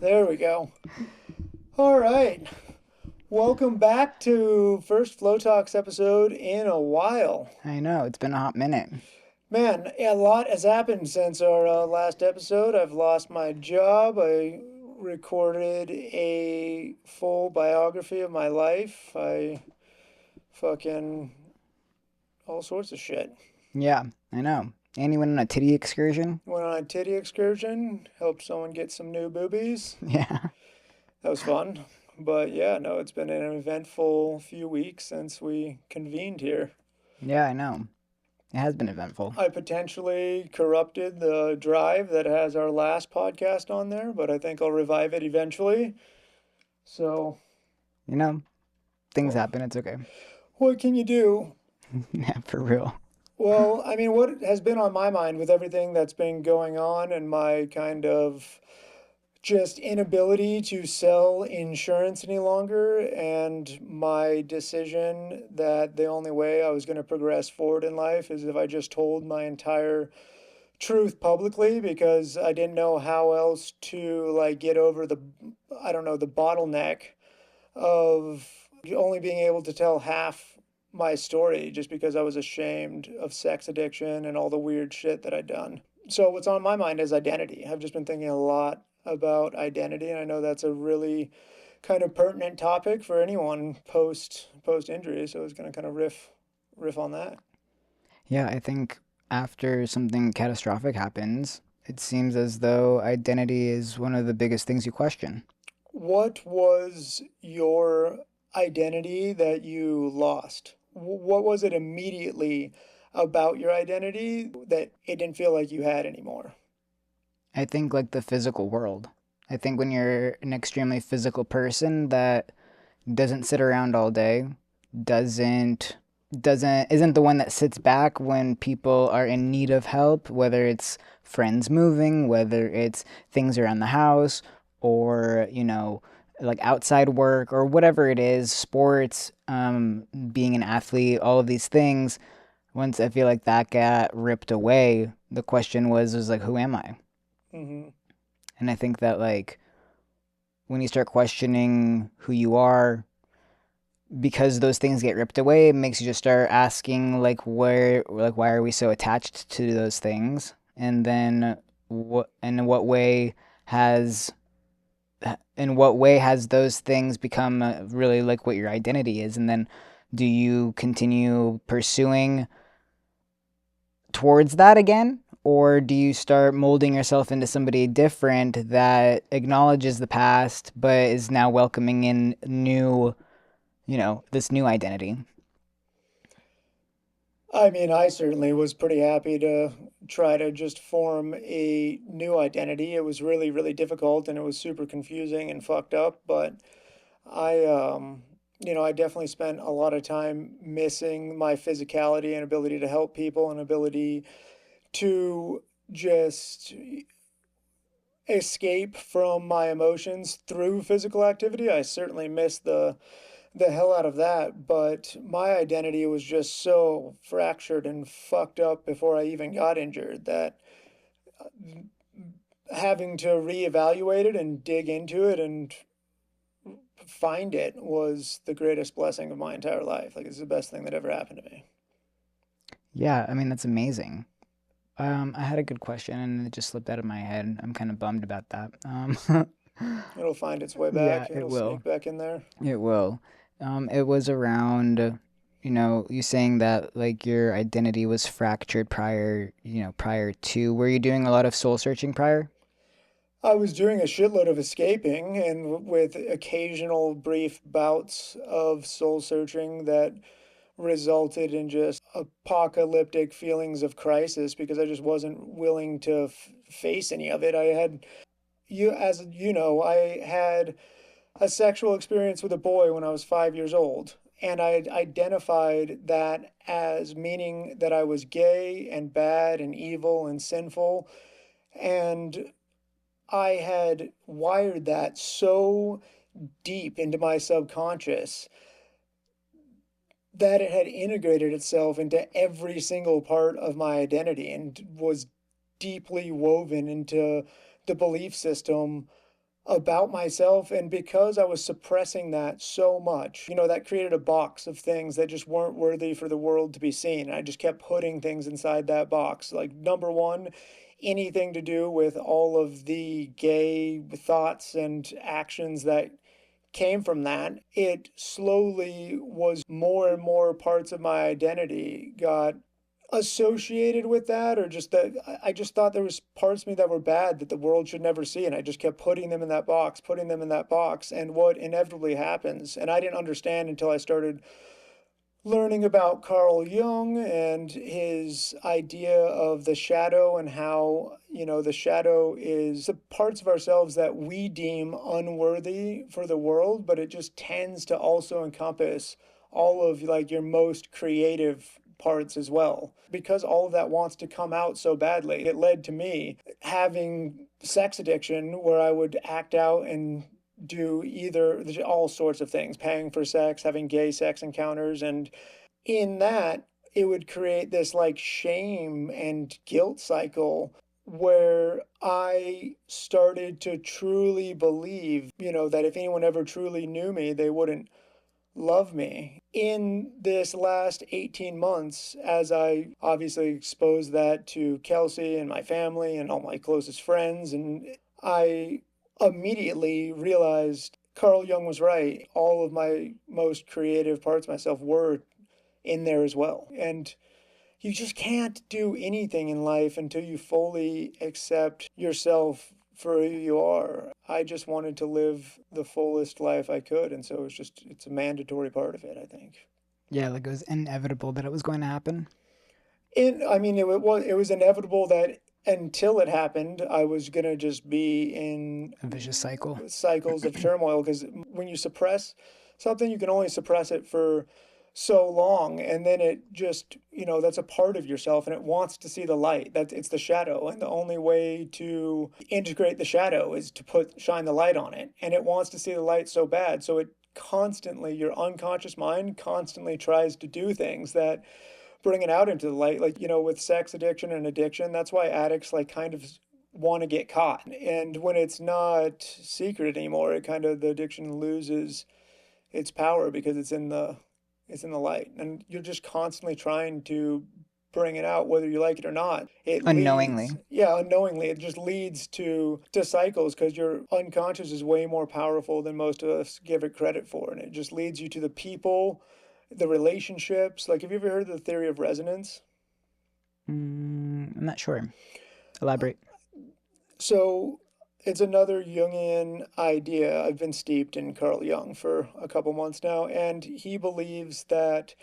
There we go. All right. Welcome back to first FloTalks episode in a while. I know, it's been a hot minute. Man, a lot has happened since our last episode. I've lost my job. I recorded a full biography of my life. I fucking all sorts of shit. Yeah, I know. And you went on a titty excursion? Went on a titty excursion, helped someone get some new boobies. Yeah. That was fun. But yeah, no, it's been an eventful few weeks since we convened here. Yeah, I know. It has been eventful. I potentially corrupted the drive that has our last podcast on there, but I think I'll revive it eventually. So, You know, things well, happen, it's okay. what can you do? Yeah, for real. Well, I mean, what has been on my mind with everything that's been going on and my kind of just inability to sell insurance any longer, and my decision that the only way I was going to progress forward in life is if I just told my entire truth publicly, because I didn't know how else to like get over the, I don't know, the bottleneck of only being able to tell half my story just because I was ashamed of sex addiction and all the weird shit that I'd done. So what's on my mind is identity. I've just been thinking a lot about identity, and I know that's a really kind of pertinent topic for anyone post injury. So I was going to kind of riff on that. Yeah, I think after something catastrophic happens, it seems as though identity is one of the biggest things you question. What was your identity that you lost? What was it immediately about your identity that it didn't feel like you had anymore? I think like the physical world. I think when you're an extremely physical person that doesn't sit around all day, doesn't doesn't isn't the one that sits back when people are in need of help, whether it's friends moving, whether it's things around the house, or like outside work or whatever it is, sports, being an athlete, all of these things. Once I feel like that got ripped away, the question was like, who am I? Hmm. And I think that like when you start questioning who you are, because those things get ripped away, it makes you just start asking like why are we so attached to those things? And then what and has in what way has those things become really like what your identity is? And then do you continue pursuing towards that again? Or do you start molding yourself into somebody different that acknowledges the past but is now welcoming in this new identity? I mean, I certainly was pretty happy to try to just form a new identity. It was really, really difficult and it was super confusing and fucked up, but I definitely spent a lot of time missing my physicality and ability to help people and ability to just escape from my emotions through physical activity. I certainly miss the hell out of that, but my identity was just so fractured and fucked up before I even got injured that having to reevaluate it and dig into it and find it was the greatest blessing of my entire life. Like, it's the best thing that ever happened to me. Yeah, I mean, that's amazing. I had a good question and it just slipped out of my head. I'm kind of bummed about that. It'll find its way Yeah, back. it It'll will. sneak back in there. It will. It was around, you saying that like your identity was fractured prior to. Were you doing a lot of soul searching prior? I was doing a shitload of escaping and with occasional brief bouts of soul searching that resulted in just apocalyptic feelings of crisis because I just wasn't willing to face any of it. As you know, I had a sexual experience with a boy when I was 5 years old. And I identified that as meaning that I was gay and bad and evil and sinful. And I had wired that so deep into my subconscious that it had integrated itself into every single part of my identity and was deeply woven into the belief system about myself. And because I was suppressing that so much, that created a box of things that just weren't worthy for the world to be seen. And I just kept putting things inside that box. Like, number one, anything to do with all of the gay thoughts and actions that came from that. It slowly was more and more parts of my identity got associated with that, or just that I just thought there was parts of me that were bad that the world should never see, and I just kept putting them in that box, putting them in that box. And what inevitably happens, and I didn't understand until I started learning about Carl Jung and his idea of the shadow, and how, the shadow is the parts of ourselves that we deem unworthy for the world, but it just tends to also encompass all of like your most creative parts as well. Because all of that wants to come out so badly, it led to me having sex addiction where I would act out and do either all sorts of things, paying for sex, having gay sex encounters. And in that, it would create this like shame and guilt cycle where I started to truly believe, that if anyone ever truly knew me, they wouldn't love me. In this last 18 months, as I obviously exposed that to Kelsey and my family and all my closest friends, and I immediately realized Carl Jung was right. All of my most creative parts of myself were in there as well. And you just can't do anything in life until you fully accept yourself for who you are. I just wanted to live the fullest life I could. And so it's a mandatory part of it, I think. Yeah, like it was inevitable that it was going to happen. I mean, it was inevitable that until it happened, I was going to just be in A vicious cycle. cycles of turmoil. Because when you suppress something, you can only suppress it for so long, and then it just, that's a part of yourself, and it wants to see the light. That it's the shadow, and the only way to integrate the shadow is to shine the light on it, and it wants to see the light so bad. So it constantly, your unconscious mind constantly tries to do things that bring it out into the light. Like, with sex addiction and addiction, that's why addicts like kind of want to get caught. And when it's not secret anymore, it kind of, the addiction loses its power because it's in the light, and you're just constantly trying to bring it out whether you like it or not. It leads, Unknowingly. yeah, unknowingly, it just leads to cycles, because your unconscious is way more powerful than most of us give it credit for, and it just leads you to the people, the relationships. Like, have you ever heard of the theory of resonance? I'm not sure. Elaborate. So it's another Jungian idea. I've been steeped in Carl Jung for a couple months now, and he believes that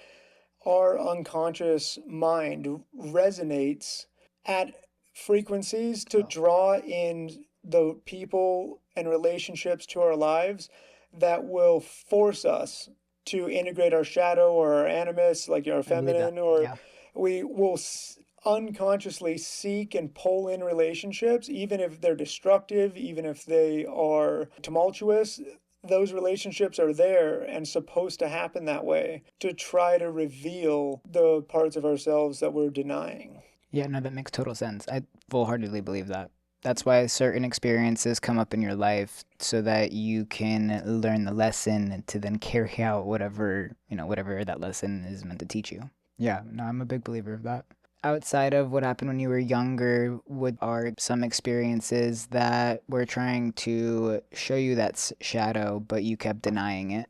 our unconscious mind resonates at frequencies to Oh, draw in the people and relationships to our lives that will force us to integrate our shadow or our animus, like our I believe that. feminine, or Yeah. we will unconsciously seek and pull in relationships, even if they're destructive, even if they are tumultuous. Those relationships are there and supposed to happen that way to try to reveal the parts of ourselves that we're denying. Yeah, no, that makes total sense. I full heartedly believe that. That's why certain experiences come up in your life so that you can learn the lesson to then carry out whatever that lesson is meant to teach you. Yeah, no, I'm a big believer of that. Outside of what happened when you were younger, what are some experiences that were trying to show you that shadow, but you kept denying it?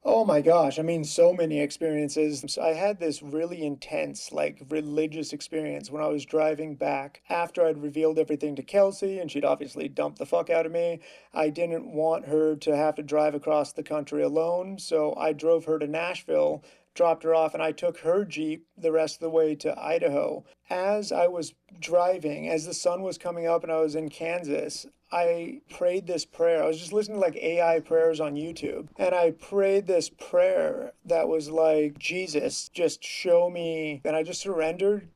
Oh my gosh, I mean, so many experiences. So I had this really intense, like, religious experience when I was driving back after I'd revealed everything to Kelsey, and she'd obviously dumped the fuck out of me. I didn't want her to have to drive across the country alone, so I drove her to Nashville, dropped her off, and I took her Jeep the rest of the way to Idaho. As I was driving, as the sun was coming up and I was in Kansas, I prayed this prayer. I was just listening to like AI prayers on YouTube. And I prayed this prayer that was like, Jesus, just show me. And I just surrendered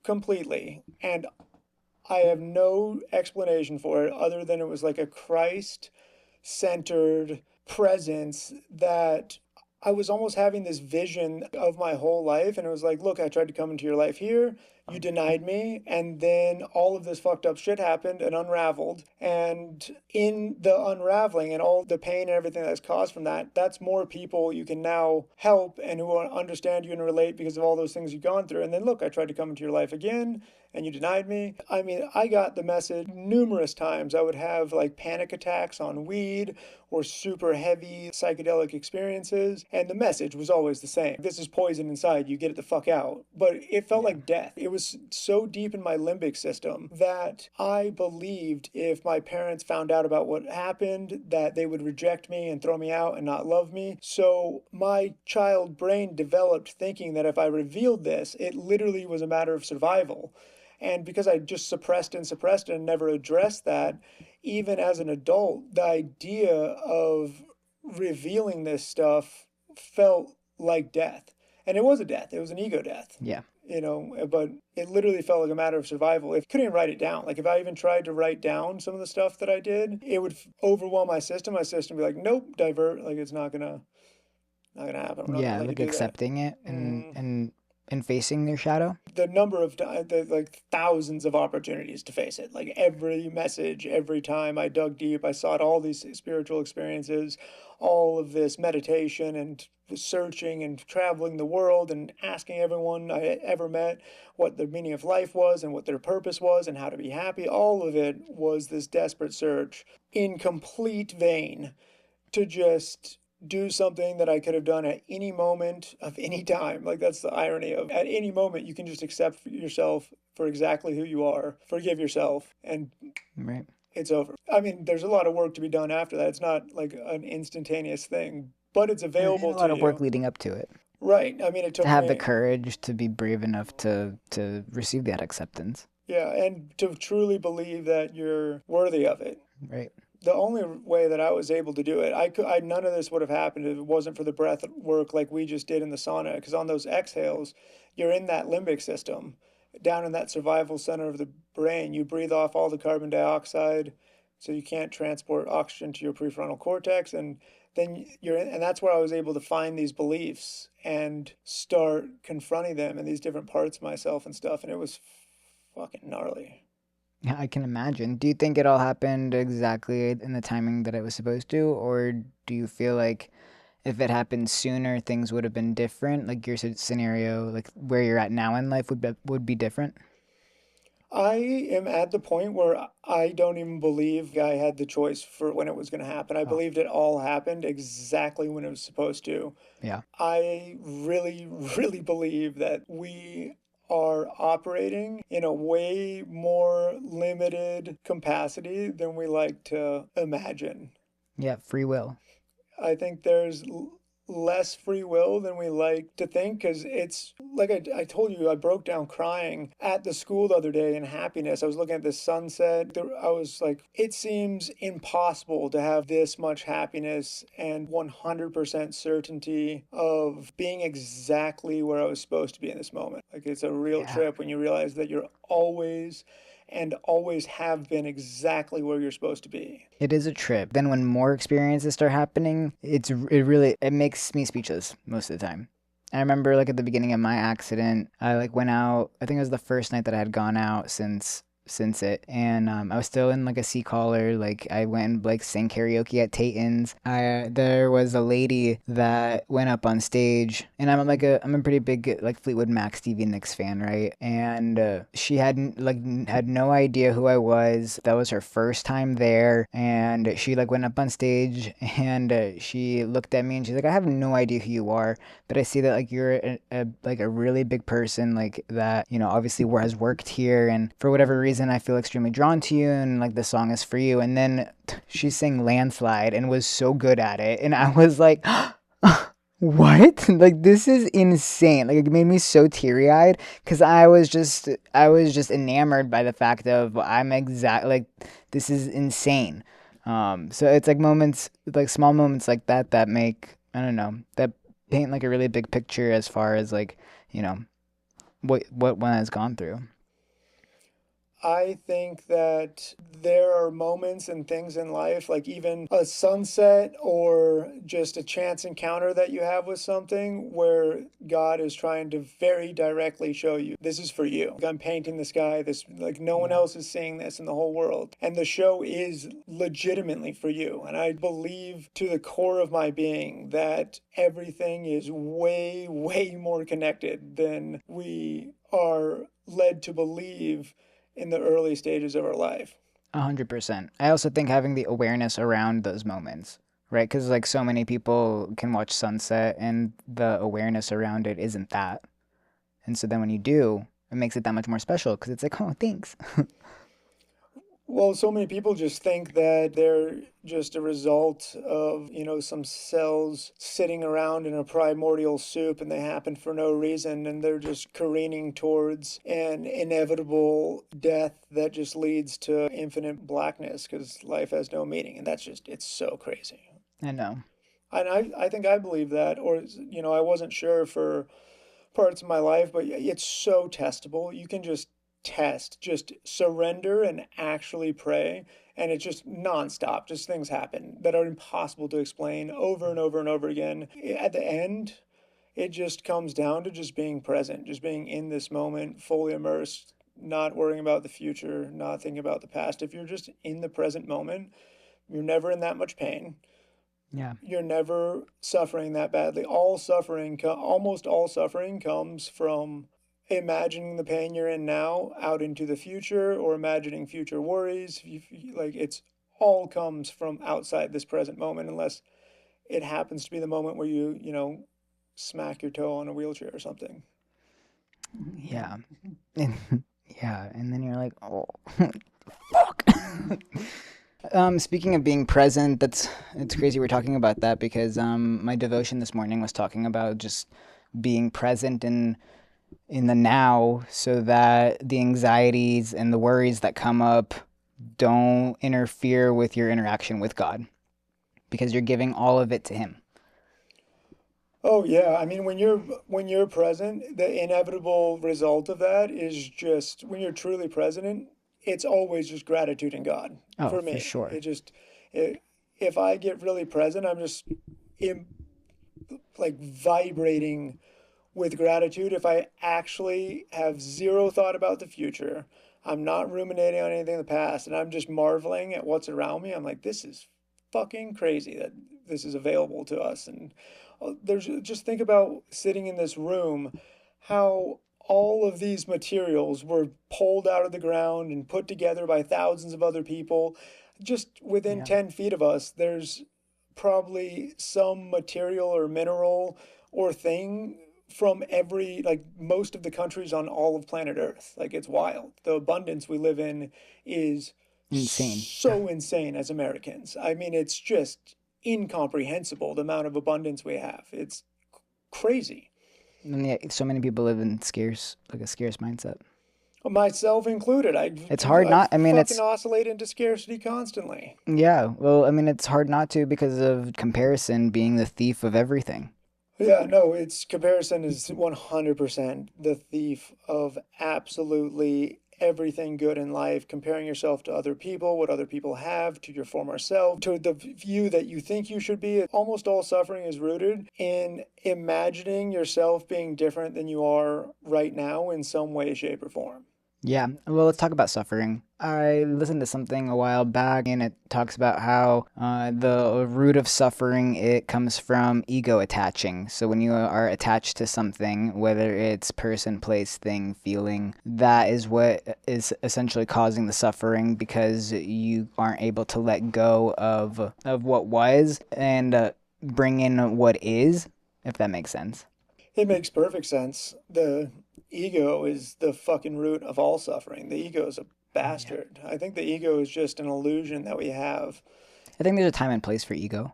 completely. And I have no explanation for it other than it was like a Christ centered presence that I was almost having this vision of my whole life. And it was like, look, I tried to come into your life here. you denied me, and then all of this fucked up shit happened and unraveled. And in the unraveling and all the pain and everything that's caused from that, that's more people you can now help and who understand you and relate because of all those things you've gone through. And then look, I tried to come into your life again and you denied me. I mean, I got the message numerous times. I would have like panic attacks on weed or super heavy psychedelic experiences, and the message was always the same: this is poison inside you, get it the fuck out. But it felt Yeah. like death. It was so deep in my limbic system that I believed if my parents found out about what happened, that they would reject me and throw me out and not love me. So my child brain developed thinking that if I revealed this, it literally was a matter of survival. And because I just suppressed and never addressed that, even as an adult, the idea of revealing this stuff felt like death. And it was a death, it was an ego death, Yeah. but it literally felt like a matter of survival. If I couldn't even write it down, like if I even tried to write down some of the stuff that I did, it would overwhelm my system. My system would be like, nope, divert, like it's not gonna happen. I'm not gonna Yeah, let you like do that. accepting it Mm. and facing their shadow. The number of like thousands of opportunities to face it, like every message, every time I dug deep, I sought all these spiritual experiences, all of this meditation and searching and traveling the world and asking everyone I ever met what the meaning of life was and what their purpose was and how to be happy. All of it was this desperate search in complete vain to just do something that I could have done at any moment of any time. Like that's the irony of at any moment you can just accept yourself for exactly who you are, forgive yourself, and Right. it's over. I mean, there's a lot of work to be done after that. It's not like an instantaneous thing, but it's And available a to lot of work you. leading up to it. Right. I mean, it To took have the me, courage to be brave enough to receive that acceptance. yeah, and to truly believe that you're worthy of it. Right. The only way that I was able to do it, none of this would have happened if it wasn't for the breath work like we just did in the sauna. Because on those exhales, you're in that limbic system, down in that survival center of the brain. You breathe off all the carbon dioxide, so you can't transport oxygen to your prefrontal cortex, and then you're in, and that's where I was able to find these beliefs and start confronting them in these different parts of myself and stuff. And it was fucking gnarly. Yeah, I can imagine. Do you think it all happened exactly in the timing that it was supposed to, or do you feel like if it happened sooner, things would have been different? Like your scenario, like where you're at now in life, would be different. I am at the point where I don't even believe I had the choice for when it was going to happen. I Oh, believed it all happened exactly when it was supposed to. yeah, I really, really believe that we are operating in a way more limited capacity than we like to imagine. yeah. Free will. I think there's less free will than we like to think because it's like I told you, I broke down crying at the school the other day in happiness. I was looking at the sunset. I was like, it seems impossible to have this much happiness and 100% certainty of being exactly where I was supposed to be in this moment. Like, it's a real Yeah. trip when you realize that you're always and always have been exactly where you're supposed to be. It is a trip. Then when more experiences start happening, it makes me speechless most of the time. I remember like at the beginning of my accident, I like went out. I think it was the first night that I had gone out since it, and I was still in like a sea collar. Like I went and like sang karaoke at Tayton's. I There was a lady that went up on stage, and I'm a pretty big like Fleetwood Mac, Stevie Nicks fan, right? And she had no idea who I was. That was her first time there, and she like went up on stage, and she looked at me and she's like, I have no idea who you are, but I see that like you're like a really big person, like that, obviously has worked here, and for whatever reason I feel extremely drawn to you, and like the song is for you. And then she sang Landslide and was so good at it, and I was like, what? Like this is insane. Like it made me so teary-eyed because I was just enamored by the fact of like this is insane. So it's like moments, like small moments like that make, I don't know, that paint like a really big picture as far as like, you know, what one has gone through. I think that there are moments and things in life, like even a sunset or just a chance encounter that you have with something, where God is trying to very directly show you this is for you. Like, I'm painting the sky, this, like, no one Yeah. else is seeing this in the whole world. And the show is legitimately for you. And I believe to the core of my being that everything is way, way more connected than we are led to believe in the early stages of our life. 100%. I also think having the awareness around those moments, right? Because like so many people can watch sunset and the awareness around it isn't that. And so then when you do, it makes it that much more special because it's like, oh, thanks. Well, so many people just think that they're just a result of, some cells sitting around in a primordial soup and they happen for no reason and they're just careening towards an inevitable death that just leads to infinite blackness because life has no meaning. And that's just, it's so crazy. I know. And I think I believe that, or, I wasn't sure for parts of my life, but it's so testable. You can just surrender and actually pray, and it's just nonstop. Just things happen that are impossible to explain over and over and over again. At the end, it just comes down to just being present, just being in this moment, fully immersed, not worrying about the future, not thinking about the past. If you're just in the present moment, you're never in that much pain, Yeah. you're never suffering that badly. Almost all suffering comes from imagining the pain you're in now out into the future or imagining future worries. Like, it's all comes from outside this present moment, unless it happens to be the moment where smack your toe on a wheelchair or something. Yeah. Yeah. And then you're like, oh, fuck. Speaking of being present, it's crazy we're talking about that because my devotion this morning was talking about just being present in the now so that the anxieties and the worries that come up don't interfere with your interaction with God because you're giving all of it to him. Oh yeah, I mean, when you're present, the inevitable result of that is just when you're truly present, it's always just gratitude and God. Oh, For for me, sure. it, if I get really present, I'm just in, like, vibrating with gratitude. If I actually have zero thought about the future, I'm not ruminating on anything in the past, and I'm just marveling at what's around me. I'm like, this is fucking crazy that this is available to us. And there's just think about sitting in this room, how all of these materials were pulled out of the ground and put together by thousands of other people. Just within Yeah. 10 feet of us, there's probably some material or mineral or thing from every, like, most of the countries on all of planet Earth. Like, it's wild. The abundance we live in is Insane. so insane as Americans. I mean, it's just incomprehensible the amount of abundance we have. It's crazy. And yet, so many people live in like a scarce mindset. Myself included. It's hard I not, I mean, fucking it's, oscillate into scarcity constantly. yeah, well, I mean, it's hard not to because of comparison being the thief of everything. Yeah, no, its comparison is 100% the thief of absolutely everything good in life. Comparing yourself to other people, what other people have, to your former self, to the view that you think you should be. Almost all suffering is rooted in imagining yourself being different than you are right now in some way, shape, or form. Yeah, well, let's talk about suffering. I listened to something a while back, and it talks about how the root of suffering it comes from ego attaching. So when you are attached to something, whether it's person, place, thing, feeling, that is what is essentially causing the suffering because you aren't able to let go of what was and bring in what is, if that makes sense. It makes perfect sense. The ego is the fucking root of all suffering. The ego is a Yeah. bastard. I think the ego is just an illusion that we have. I think there's a time and place for ego.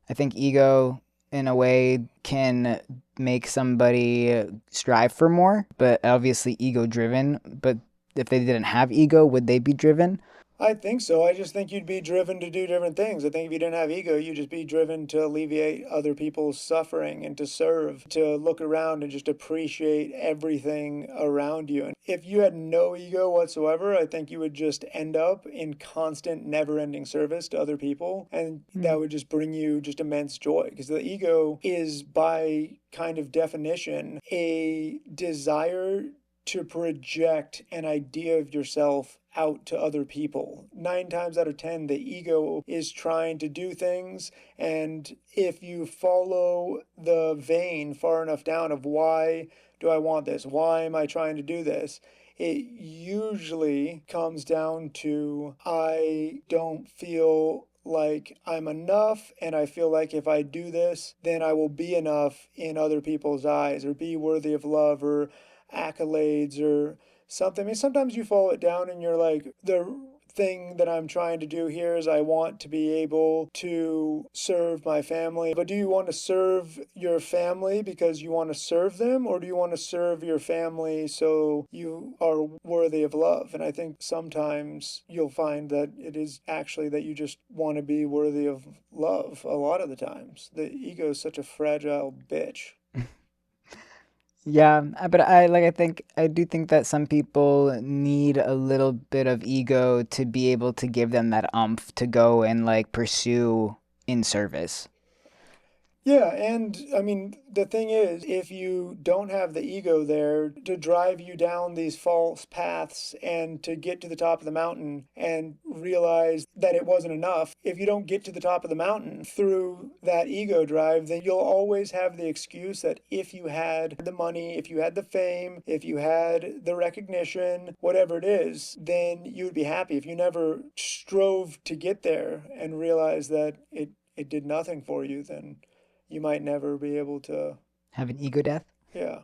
I think ego, in a way, can make somebody strive for more, but obviously ego driven. But if they didn't have ego, would they be driven? I think so. I just think you'd be driven to do different things. I think if you didn't have ego, you'd just be driven to alleviate other people's suffering and to serve, to look around and just appreciate everything around you. And if you had no ego whatsoever, I think you would just end up in constant, never ending service to other people. And Hmm. that would just bring you just immense joy because the ego is, by kind of definition, a desire to project an idea of yourself out to other people. 9 times out of 10, the ego is trying to do things. And if you follow the vein far enough down of why do I want this? Why am I trying to do this? It usually comes down to I don't feel like I'm enough, and I feel like if I do this, then I will be enough in other people's eyes or be worthy of love or accolades or something. I mean, sometimes you follow it down and you're like, the thing that I'm trying to do here is I want to be able to serve my family. But do you want to serve your family because you want to serve them, or do you want to serve your family so you are worthy of love? And I think sometimes you'll find that it is actually that you just want to be worthy of love a lot of the times. The ego is such a fragile bitch. Yeah, but I think I do think that some people need a little bit of ego to be able to give them that umph to go and like pursue in service. Yeah, and I mean, the thing is, if you don't have the ego there to drive you down these false paths and to get to the top of the mountain and realize that it wasn't enough, if you don't get to the top of the mountain through that ego drive, then you'll always have the excuse that if you had the money, if you had the fame, if you had the recognition, whatever it is, then you would be happy. If you never strove to get there and realize that it did nothing for you, then you might never be able to. Have an ego death? Yeah.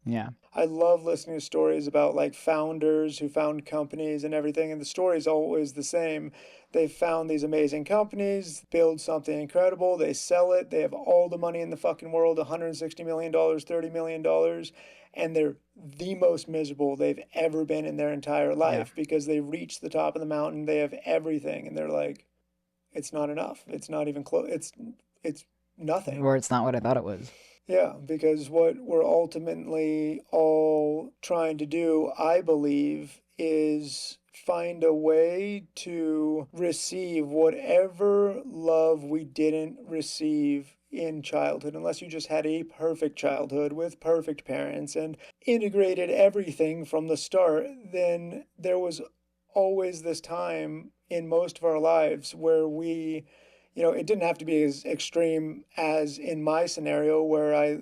Yeah. I love listening to stories about like founders who found companies and everything, and the story's always the same. They found these amazing companies, build something incredible, they sell it, they have all the money in the fucking world, $160 million, $30 million, and they're the most miserable they've ever been in their entire Yeah. life because they reach the top of the mountain, they have everything, and they're like, it's not enough. It's not even close. It's nothing. Or it's not what I thought it was. Yeah, because what we're ultimately all trying to do, I believe, is find a way to receive whatever love we didn't receive in childhood, unless you just had a perfect childhood with perfect parents and integrated everything from the start, then there was always this time in most of our lives where it didn't have to be as extreme as in my scenario where I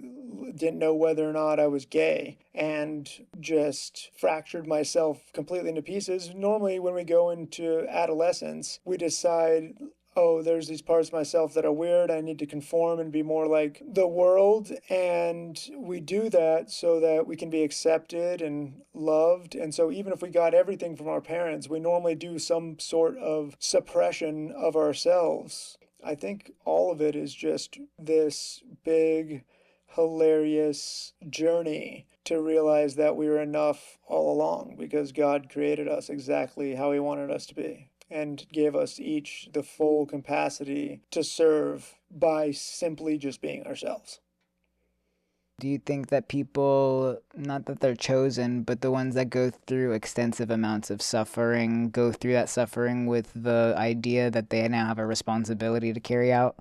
didn't know whether or not I was gay and just fractured myself completely into pieces. Normally, when we go into adolescence, we decide, oh, there's these parts of myself that are weird. I need to conform and be more like the world. And we do that so that we can be accepted and loved. And so, even if we got everything from our parents, we normally do some sort of suppression of ourselves. I think all of it is just this big, hilarious journey to realize that we were enough all along because God created us exactly how He wanted us to be and gave us each the full capacity to serve by simply just being ourselves. Do you think that people, not that they're chosen, but the ones that go through extensive amounts of suffering, go through that suffering with the idea that they now have a responsibility to carry out?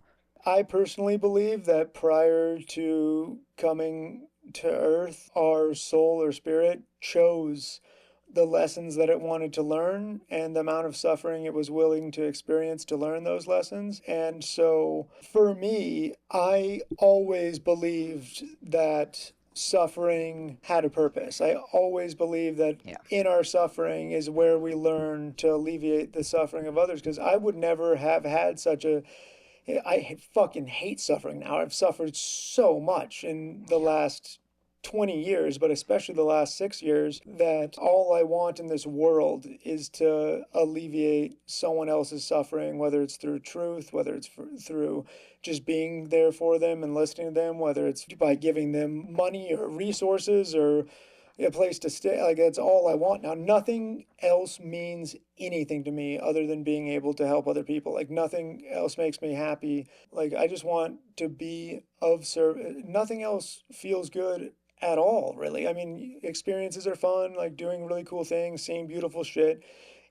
I personally believe that prior to coming to Earth, our soul or spirit chose the lessons that it wanted to learn and the amount of suffering it was willing to experience to learn those lessons. And so for me, I always believed that suffering had a purpose. I always believed that Yeah. in our suffering is where we learn to alleviate the suffering of others because I would never have had such a I fucking hate suffering now. I've suffered so much in the last 20 years, but especially the last 6 years, that all I want in this world is to alleviate someone else's suffering, whether it's through truth, whether it's through just being there for them and listening to them, whether it's by giving them money or resources or a place to stay. Like that's all I want now. Nothing else means anything to me other than being able to help other people. Like nothing else makes me happy. Like I just want to be of service. Nothing else feels good at all, really. I mean, experiences are fun, like doing really cool things, seeing beautiful shit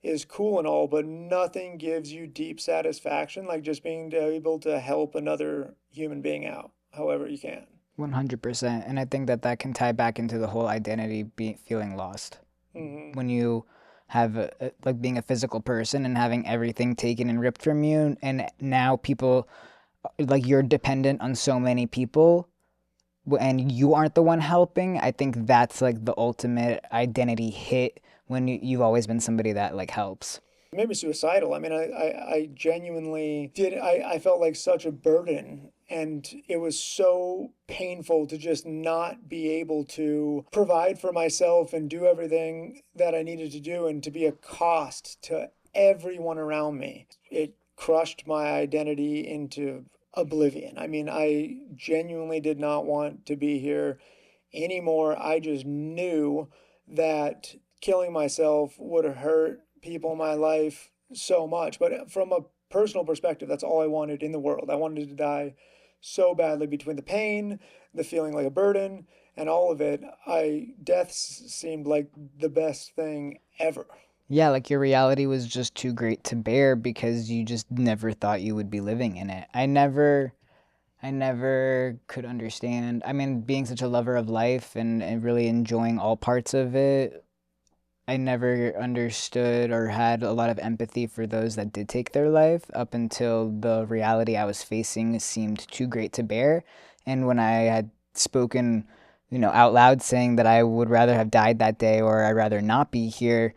is cool and all, but nothing gives you deep satisfaction like just being able to help another human being out however you can. 100%. And I think that that can tie back into the whole identity feeling lost. Hmm. When you have like being a physical person and having everything taken and ripped from you, and now people, like, you're dependent on so many people and you aren't the one helping. I think that's like the ultimate identity hit when you've always been somebody that like helps. It made me suicidal. I mean, I genuinely did. I felt like such a burden. And it was so painful to just not be able to provide for myself and do everything that I needed to do and to be a cost to everyone around me. It crushed my identity into oblivion. I mean, I genuinely did not want to be here anymore. I just knew that killing myself would hurt people in my life so much. But from a personal perspective, that's all I wanted in the world. I wanted to die so badly between the pain, the feeling like a burden, and all of it. Death seemed like the best thing ever. Yeah, like your reality was just too great to bear because you just never thought you would be living in it. I never could understand. I mean, being such a lover of life and really enjoying all parts of it, I never understood or had a lot of empathy for those that did take their life up until the reality I was facing seemed too great to bear. And when I had spoken, out loud saying that I would rather have died that day or I'd rather not be here,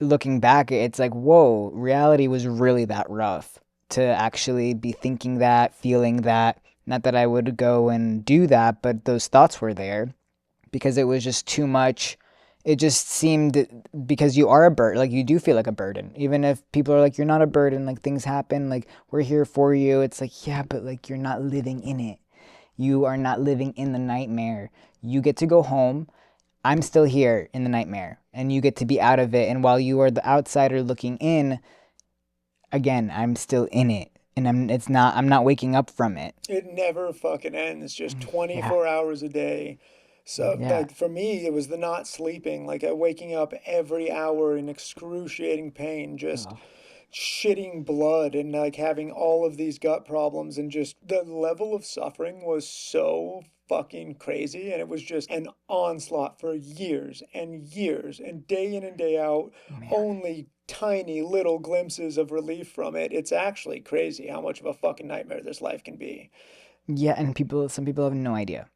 looking back, it's like, whoa, reality was really that rough to actually be thinking that, feeling that. Not that I would go and do that, but those thoughts were there because it was just too much. It just seemed, because you are a burden, like you do feel like a burden. Even if people are like, you're not a burden, like things happen, like we're here for you. It's like, yeah, but like you're not living in it. You are not living in the nightmare. You get to go home. I'm still here in the nightmare and you get to be out of it. And while you are the outsider looking in, again, I'm still in it. And I'm not waking up from it. It never fucking ends, just Yeah. 24 hours a day. So, Yeah. like, for me, it was the not sleeping, like, waking up every hour in excruciating pain, just Oh, shitting blood and like having all of these gut problems. And just the level of suffering was so fucking crazy. And it was just an onslaught for years and years and day in and day out, man. only tiny little glimpses of relief from it. It's actually crazy how much of a fucking nightmare this life can be. Yeah, and some people have no idea.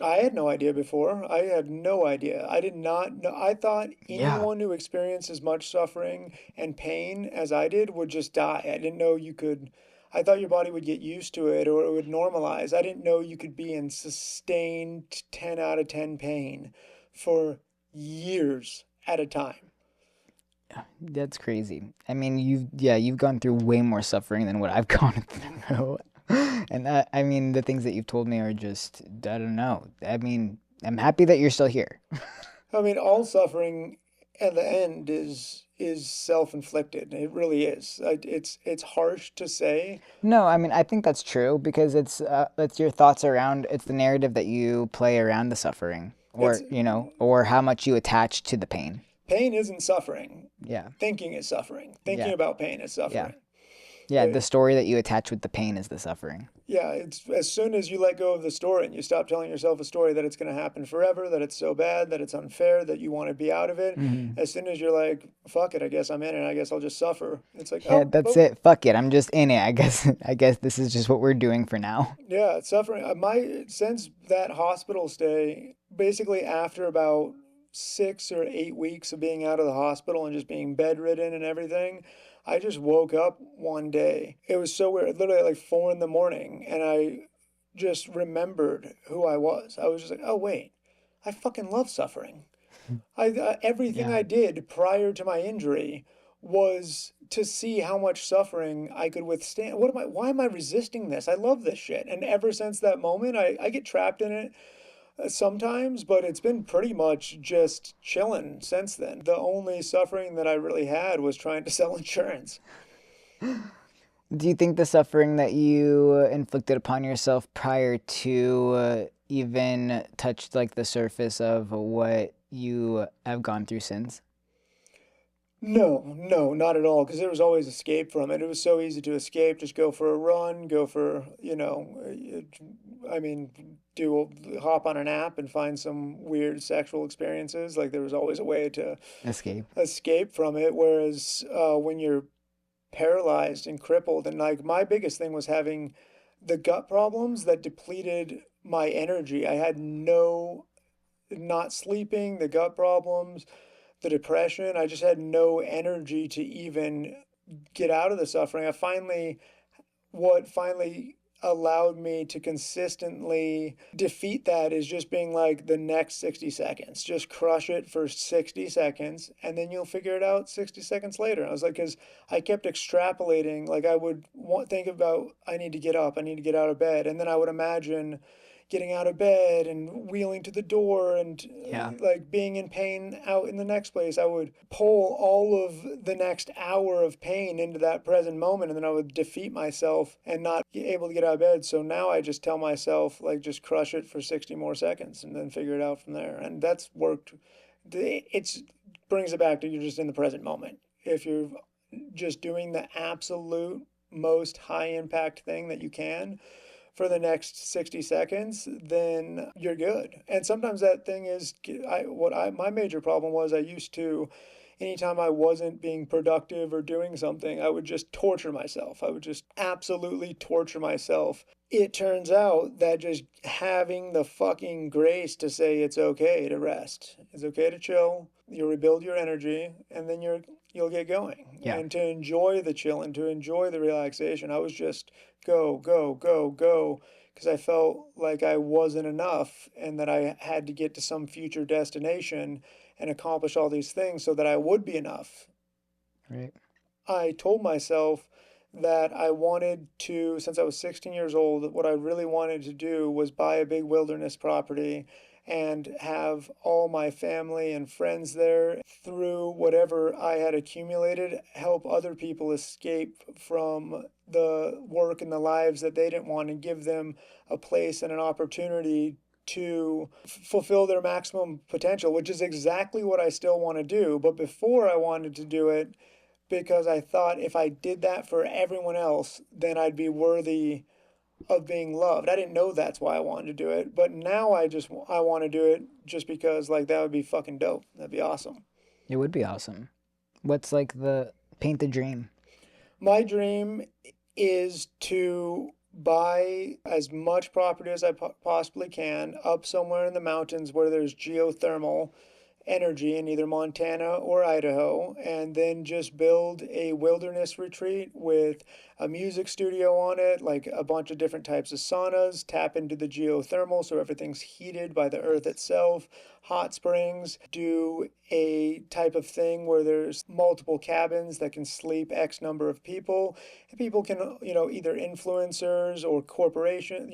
I had no idea before. I had no idea. I did not know. I thought Yeah. anyone who experienced as much suffering and pain as I did would just die. I didn't know you could. I thought your body would get used to it or it would normalize. I didn't know you could be in sustained 10 out of 10 pain for years at a time. That's crazy. I mean, you've gone through way more suffering than what I've gone through. And I mean, the things that you've told me are just, I don't know. I mean, I'm happy that you're still here. I mean, all suffering at the end is self-inflicted. It really is. It's harsh to say. No, I mean, I think that's true because it's your thoughts around, it's the narrative that you play around the suffering, It's or how much you attach to the pain. pain isn't suffering. Yeah. Thinking is suffering. Thinking Yeah. about pain is Yeah. suffering. Yeah, Uh, the story that you attach with the pain is the suffering. yeah, it's as soon as you let go of the story and you stop telling yourself a story that it's going to happen forever, that it's so bad, that it's unfair, that you want to be out of it. Hmm. As soon as you're like, fuck it, I guess I'm in it. I guess I'll just suffer. It's like, Yeah, oh, that's oh, it. Fuck it. I'm just in it. I guess I guess this is just what we're doing for now. yeah, it's suffering. My since that hospital stay, basically after about 6 or 8 weeks of being out of the hospital and just being bedridden and everything, I just woke up one day. It was so weird, literally at like 4 in the morning, and I just remembered who I was. I was just like, oh wait, I fucking love suffering. Everything Yeah. I did prior to my injury was to see how much suffering I could withstand. Why am I resisting this? I love this shit. And ever since that moment, I get trapped in it sometimes, but it's been pretty much just chilling since then. The only suffering that I really had was trying to sell insurance. Do you think the suffering that you inflicted upon yourself prior to even touched like the surface of what you have gone through since? No, no, not at all, because there was always escape from it. It was so easy to escape. Just go for a run, go for, I mean, do hop on an app and find some weird sexual experiences. Like there was always a way to Escape. escape from it. Whereas when you're paralyzed and crippled, and like my biggest thing was having the gut problems that depleted my energy. I had no, not sleeping, the gut problems, the depression. I just had no energy to even get out of the suffering. What finally allowed me to consistently defeat that is just being like the next 60 seconds. Just crush it for 60 seconds and then you'll figure it out 60 seconds later. I was like, because I kept extrapolating. Like I would think about, I need to get up, I need to get out of bed. And then I would imagine getting out of bed and wheeling to the door and Yeah. like being in pain out in the next place. I would pull all of the next hour of pain into that present moment and then I would defeat myself and not be able to get out of bed. So now I just tell myself, like, just crush it for 60 more seconds and then figure it out from there. And that's worked. It's brings it back to you're just in the present moment. If you're just doing the absolute most high impact thing that you can, for the next 60 seconds, then you're good. And sometimes that thing is my major problem was I used to anytime I wasn't being productive or doing something, I would just torture myself. I would just absolutely torture myself. It turns out that just having the fucking grace to say it's okay to rest, it's okay to chill, you'll rebuild your energy, and then you'll get going. Yeah. And to enjoy the chill and to enjoy the relaxation, I was just go, go, go, go, because I felt like I wasn't enough and that I had to get to some future destination and accomplish all these things so that I would be enough. Right. I told myself that I wanted to, since I was 16 years old, what I really wanted to do was buy a big wilderness property and have all my family and friends there through whatever I had accumulated, help other people escape from the work and the lives that they didn't want and give them a place and an opportunity to fulfill their maximum potential, which is exactly what I still want to do. But before I wanted to do it, because I thought if I did that for everyone else, then I'd be worthy of being loved. I didn't know that's why I wanted to do it, but now I want to do it just because like that would be fucking dope. That'd be awesome. It would be awesome. What's like the paint the dream? My dream is to buy as much property as I possibly can up somewhere in the mountains where there's geothermal energy in either Montana or Idaho, and then just build a wilderness retreat with a music studio on it, like a bunch of different types of saunas, tap into the geothermal so everything's heated by the earth Nice. itself, hot springs, do a type of thing where there's multiple cabins that can sleep X number of people. And people can, either influencers or corporation,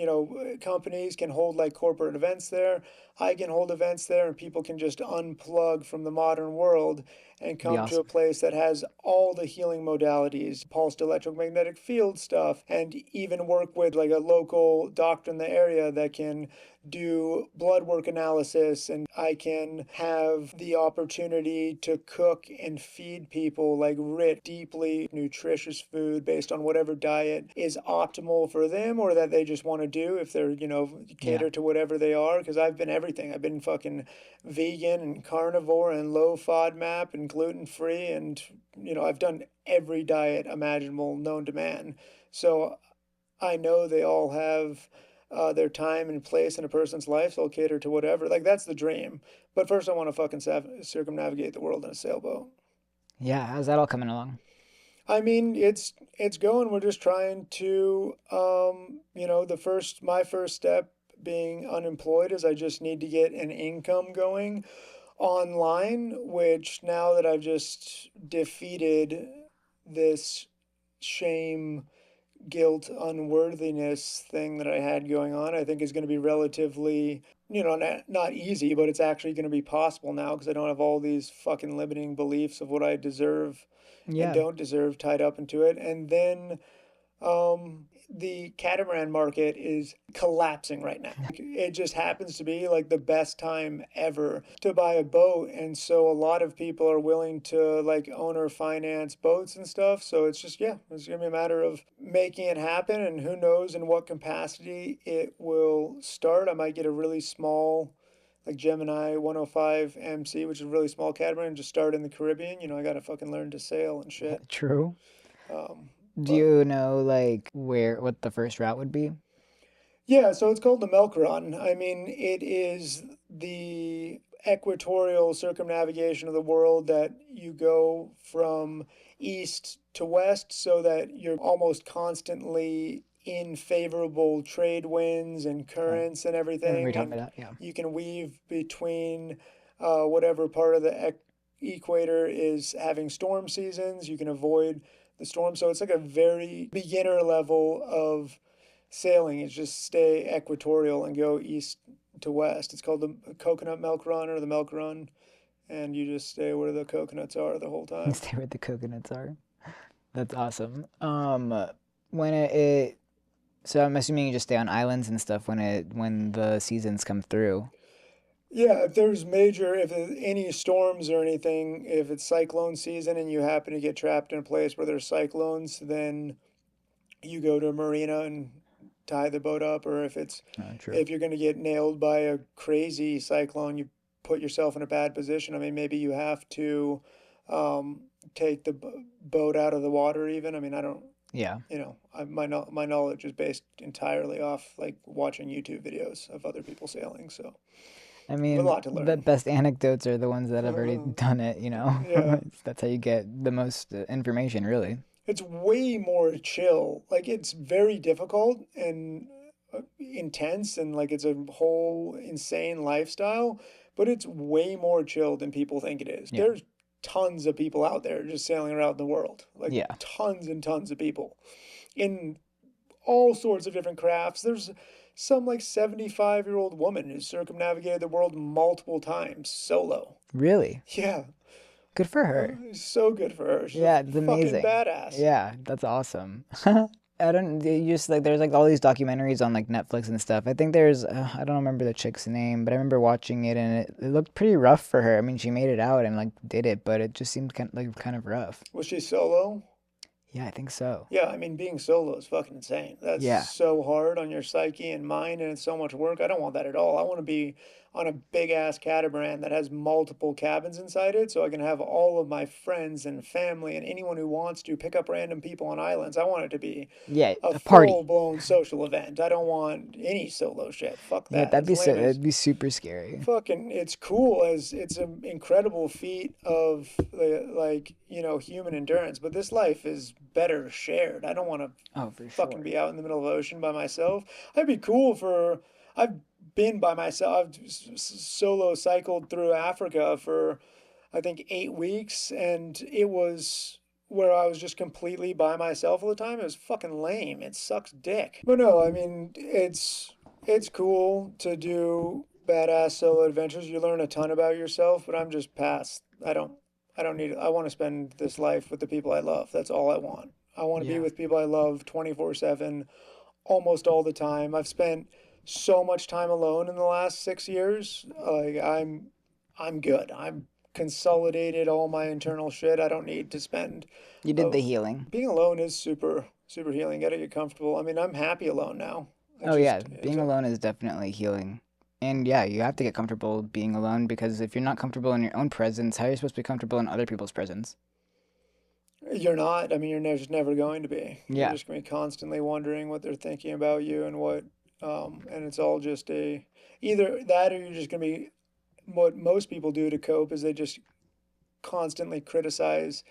companies can hold like corporate events there. I can hold events there and people can just unplug from the modern world and It'd be come to a awesome. place that has all the healing modalities, pulsed electromagnetic field stuff, and even work with like a local doctor in the area that can do blood work analysis, and I can have the opportunity to cook and feed people like rich, deeply nutritious food based on whatever diet is optimal for them or that they just want to do if they're, Yeah. cater to whatever they are. Because I've been everything. I've been fucking vegan and carnivore and low FODMAP and gluten free, and I've done every diet imaginable known to man. So I know they all have their time and place in a person's life, so I'll cater to whatever. Like that's the dream. But first, I want to fucking circumnavigate the world in a sailboat. Yeah. How's that all coming along? I mean, it's going. We're just trying to, my first step being unemployed is I just need to get an income going online, which now that I've just defeated this shame guilt, unworthiness thing that I had going on, I think is going to be relatively, not easy, but it's actually going to be possible now because I don't have all these fucking limiting beliefs of what I deserve and Yeah. don't deserve tied up into it. And then the catamaran market is collapsing right now. It just happens to be like the best time ever to buy a boat. And so a lot of people are willing to like own or finance boats and stuff. So it's just, yeah, it's going to be a matter of making it happen. And who knows in what capacity it will start. I might get a really small, like Gemini 105 MC, which is a really small catamaran, and just start in the Caribbean. I got to fucking learn to sail and shit. True. Um, Do but you know like what the first route would be? Yeah, so it's called the milk run. I mean, it is the equatorial circumnavigation of the world that you go from east to west so that you're almost constantly in favorable trade winds and Okay. currents and I remember you everything. talking And about that. Yeah. you can weave between whatever part of the equator is having storm seasons. You can avoid the storm. So it's like a very beginner level of sailing is just stay equatorial and go east to west. It's called the coconut milk run or the milk run, and you just stay where the coconuts are the whole time. Stay where the coconuts are. That's awesome. When it so I'm assuming you just stay on islands and stuff when the seasons come through. Yeah, if there's any storms or anything, if it's cyclone season and you happen to get trapped in a place where there's cyclones, then you go to a marina and tie the boat up. Or True. if you're going to get nailed by a crazy cyclone, you put yourself in a bad position. I mean, maybe you have to um, take the boat out of the water. Even, I mean, I don't. Yeah. My knowledge is based entirely off like watching YouTube videos of other people sailing. So I I have a mean, lot to the learn. best anecdotes are the ones that have already done it, you know? Yeah, That's how you get the most information, really. it's way more chill. Like it's very difficult and intense, and like it's a whole insane lifestyle, but it's way more chill than people think it is. Yeah. There's tons of people out there just sailing around the world, like Yeah. tons and tons of people in all sorts of different crafts. There's some like 75-year-old woman who's circumnavigated the world multiple times solo. Really? Yeah, Good for her. so good for her. She's a Yeah, it's fucking amazing. badass. Yeah, that's awesome. I don't you just like there's like all these documentaries on like Netflix and stuff. I think there's I don't remember the chick's name, but I remember watching it and it looked pretty rough for her. I mean, she made it out and like did it, but it just seemed kind of rough. Was she solo? Yeah, I think so. Yeah, I mean, being solo is fucking insane. That's Yeah. so hard on your psyche and mind, and it's so much work. I don't want that at all. I want to be on a big ass catamaran that has multiple cabins inside it so I can have all of my friends and family and anyone who wants to pick up random people on islands. I want it to be Yeah, a a full party. blown social event. I don't want any solo shit. Fuck Yeah, that. That's lame as that'd be super scary. fucking. It's cool as it's an incredible feat of like human endurance, but this life is better shared. I don't want to Oh, for fucking sure. be out in the middle of the ocean by myself. I'd be cool for. I've been by myself. I've solo cycled through Africa for I think 8 weeks, and it was where I was just completely by myself all the time. It was fucking lame. It sucks dick. But no, I mean it's cool to do badass solo adventures. You learn a ton about yourself, but I'm just past. I don't need it. I want to spend this life with the people I love. That's all I want. I want to be Yeah. with people I love 24/7 almost all the time. I've spent so much time alone in the last 6 years. Like I'm good. I'm consolidated all my internal shit. I don't need to spend. You did Uh, the healing. Being alone is super super healing. Gotta get comfortable. I mean, I'm happy alone now. Oh yeah, It's being a, alone is definitely healing. And yeah, you have to get comfortable being alone because if you're not comfortable in your own presence, how are you supposed to be comfortable in other people's presence? you're not. I mean, just never going to be. You're Yeah. just going to be constantly wondering what they're thinking about you and and it's all just either that or you're just going to be. What most people do to cope is they just constantly criticize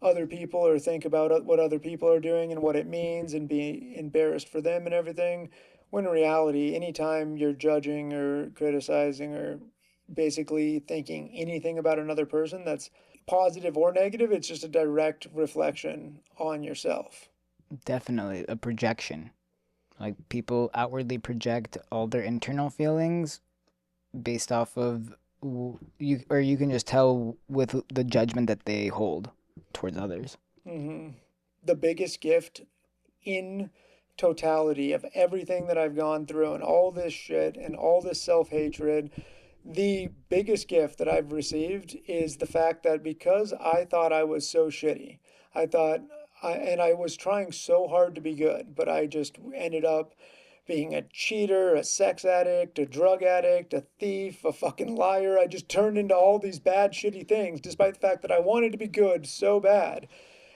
other people or think about what other people are doing and what it means and be embarrassed for them and everything. When in reality, anytime you're judging or criticizing or basically thinking anything about another person that's positive or negative, it's just a direct reflection on yourself. Definitely a projection. Like people outwardly project all their internal feelings based off of you, or you can just tell with the judgment that they hold towards others. Hmm. The biggest gift in totality of everything that I've gone through and all this shit and all this self hatred, the biggest gift that I've received is the fact that because I thought I was so shitty, I thought, and I was trying so hard to be good, but I just ended up being a cheater, a sex addict, a drug addict, a thief, a fucking liar. I just turned into all these bad, shitty things, despite the fact that I wanted to be good so bad.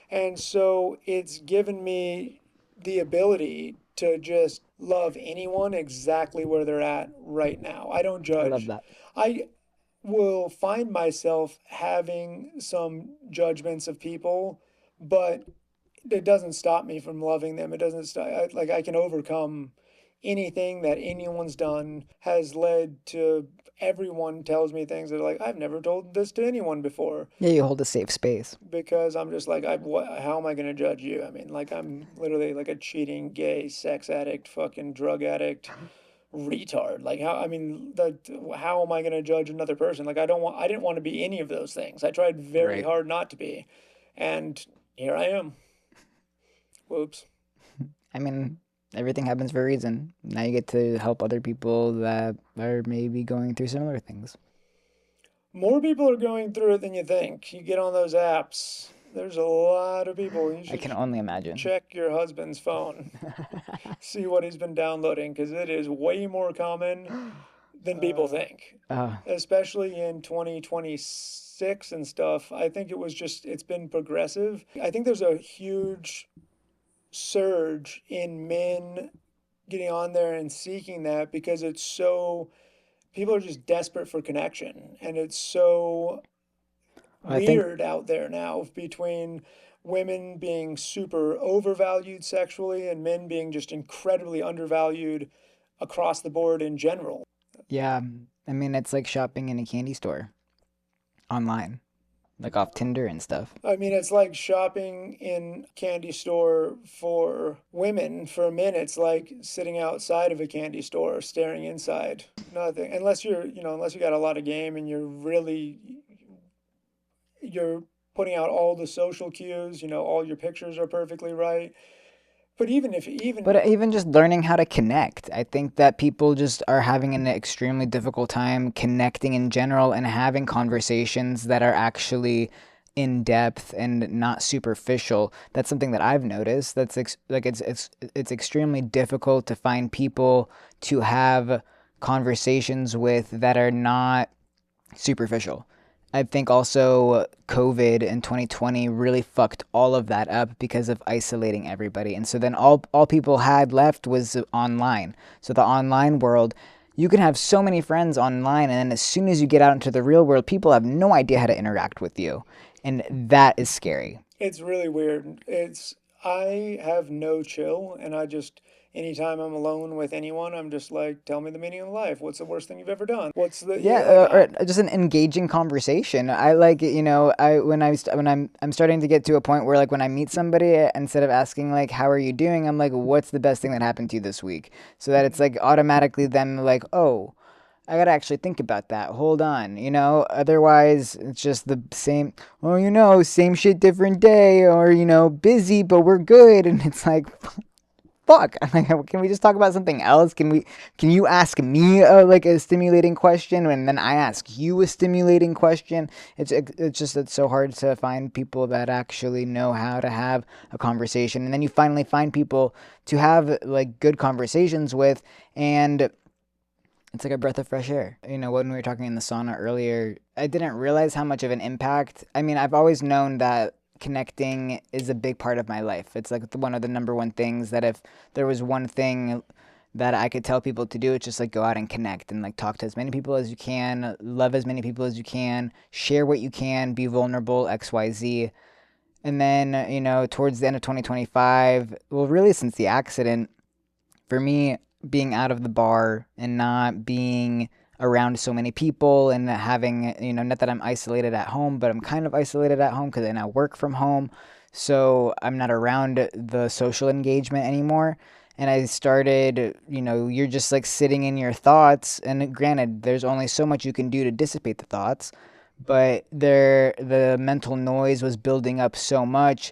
And so it's given me the ability to just love anyone exactly where they're at right now. I don't I love judge. that. I will find myself having some judgments of people, but it doesn't stop me from loving them. It doesn't stop, like I can overcome anything that anyone's done has led to everyone tells me things that are like I've never told this to anyone before Yeah, you hold a safe space. because I'm just like, how am I going to judge you? I mean, like, I'm literally like a cheating, gay, sex addict, fucking drug addict, retard. Like, how, I mean, how am I going to judge another person? Like, I didn't want to be any of those things. I tried very Right. hard not to be. And here I am. Whoops. I mean, everything happens for a reason. Now you get to help other people that are maybe going through similar things. More people are going through it than you think. You get on those apps, there's a lot of people. You I should can only imagine. check your husband's phone, see what he's been downloading, because it is way more common than people uh, think, uh, especially in 2026 and stuff. I think it's been progressive. I think there's a huge surge in men getting on there and seeking that because people are just desperate for connection. And it's so I think, weird out there now between women being super overvalued sexually and men being just incredibly undervalued across the board in general. yeah, I mean, it's like shopping in a candy store online, like off Tinder and stuff. I mean, it's like shopping in a candy store for women. For men, it's like sitting outside of a candy store staring inside. Nothing. Unless you got a lot of game and you're putting out all the social cues, all your pictures are perfectly right. But even But even just learning how to connect, I think that people just are having an extremely difficult time connecting in general and having conversations that are actually in depth and not superficial. That's something that I've noticed. That's like it's extremely difficult to find people to have conversations with that are not superficial. I think also COVID in 2020 really fucked all of that up because of isolating everybody. And so then all people had left was online. So the online world, you can have so many friends online, and then as soon as you get out into the real world, people have no idea how to interact with you. And that is scary. it's really weird. I have no chill, and anytime I'm alone with anyone, I'm just like, tell me the meaning of life. What's the worst thing you've ever done? What's the Yeah, yeah, like or just an engaging conversation. I like, I when I'm starting to get to a point where like when I meet somebody, instead of asking like how are you doing, I'm like what's the best thing that happened to you this week, so that it's like automatically them like, oh, I gotta actually think about that. Hold on, Otherwise, it's just the same. Oh, same shit, different day, or busy, but we're good. And it's like, fuck. I'm like, can we just talk about something else? Can you ask me like a stimulating question, and then I ask you a stimulating question? It's so hard to find people that actually know how to have a conversation, and then you finally find people to have like good conversations with, and it's like a breath of fresh air. When we were talking in the sauna earlier, I didn't realize how much of an impact. I mean, I've always known that connecting is a big part of my life. It's like one of the number one things that if there was one thing that I could tell people to do, it's just like go out and connect and like talk to as many people as you can, love as many people as you can, share what you can, be vulnerable, XYZ. And then, towards the end of 2025, well, really since the accident, for me, being out of the bar and not being around so many people and having, not that I'm isolated at home, but I'm kind of isolated at home because I now work from home. So I'm not around the social engagement anymore. And I started, you're just like sitting in your thoughts. And granted, there's only so much you can do to dissipate the thoughts, but the mental noise was building up so much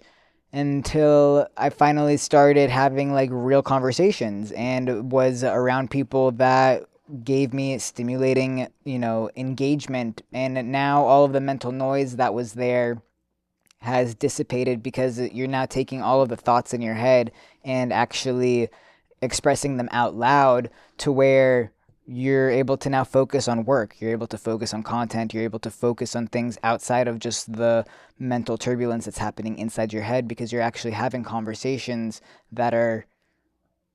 until I finally started having like real conversations and was around people that gave me stimulating, engagement. And now all of the mental noise that was there has dissipated because you're now taking all of the thoughts in your head and actually expressing them out loud to where you're able to now focus on work. You're able to focus on content. You're able to focus on things outside of just the mental turbulence that's happening inside your head because you're actually having conversations that are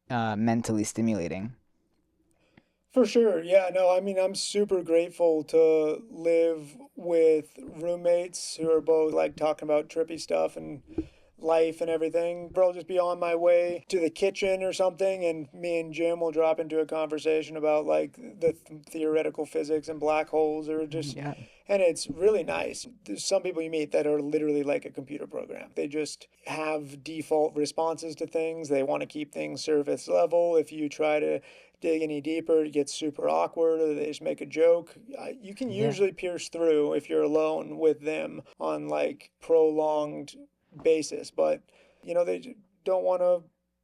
mentally stimulating. For sure. Yeah, no, I mean, I'm super grateful to live with roommates who are both like talking about trippy stuff and life and everything. But I'll just be on my way to the kitchen or something, and me and Jim will drop into a conversation about like the theoretical physics and black holes, or just, Yeah. and it's really nice. There's some people you meet that are literally like a computer program. They just have default responses to things. They want to keep things surface level. If you try to dig any deeper, it gets super awkward, or they just make a joke. You can Yeah. usually pierce through if you're alone with them on like prolonged basis, but they don't want to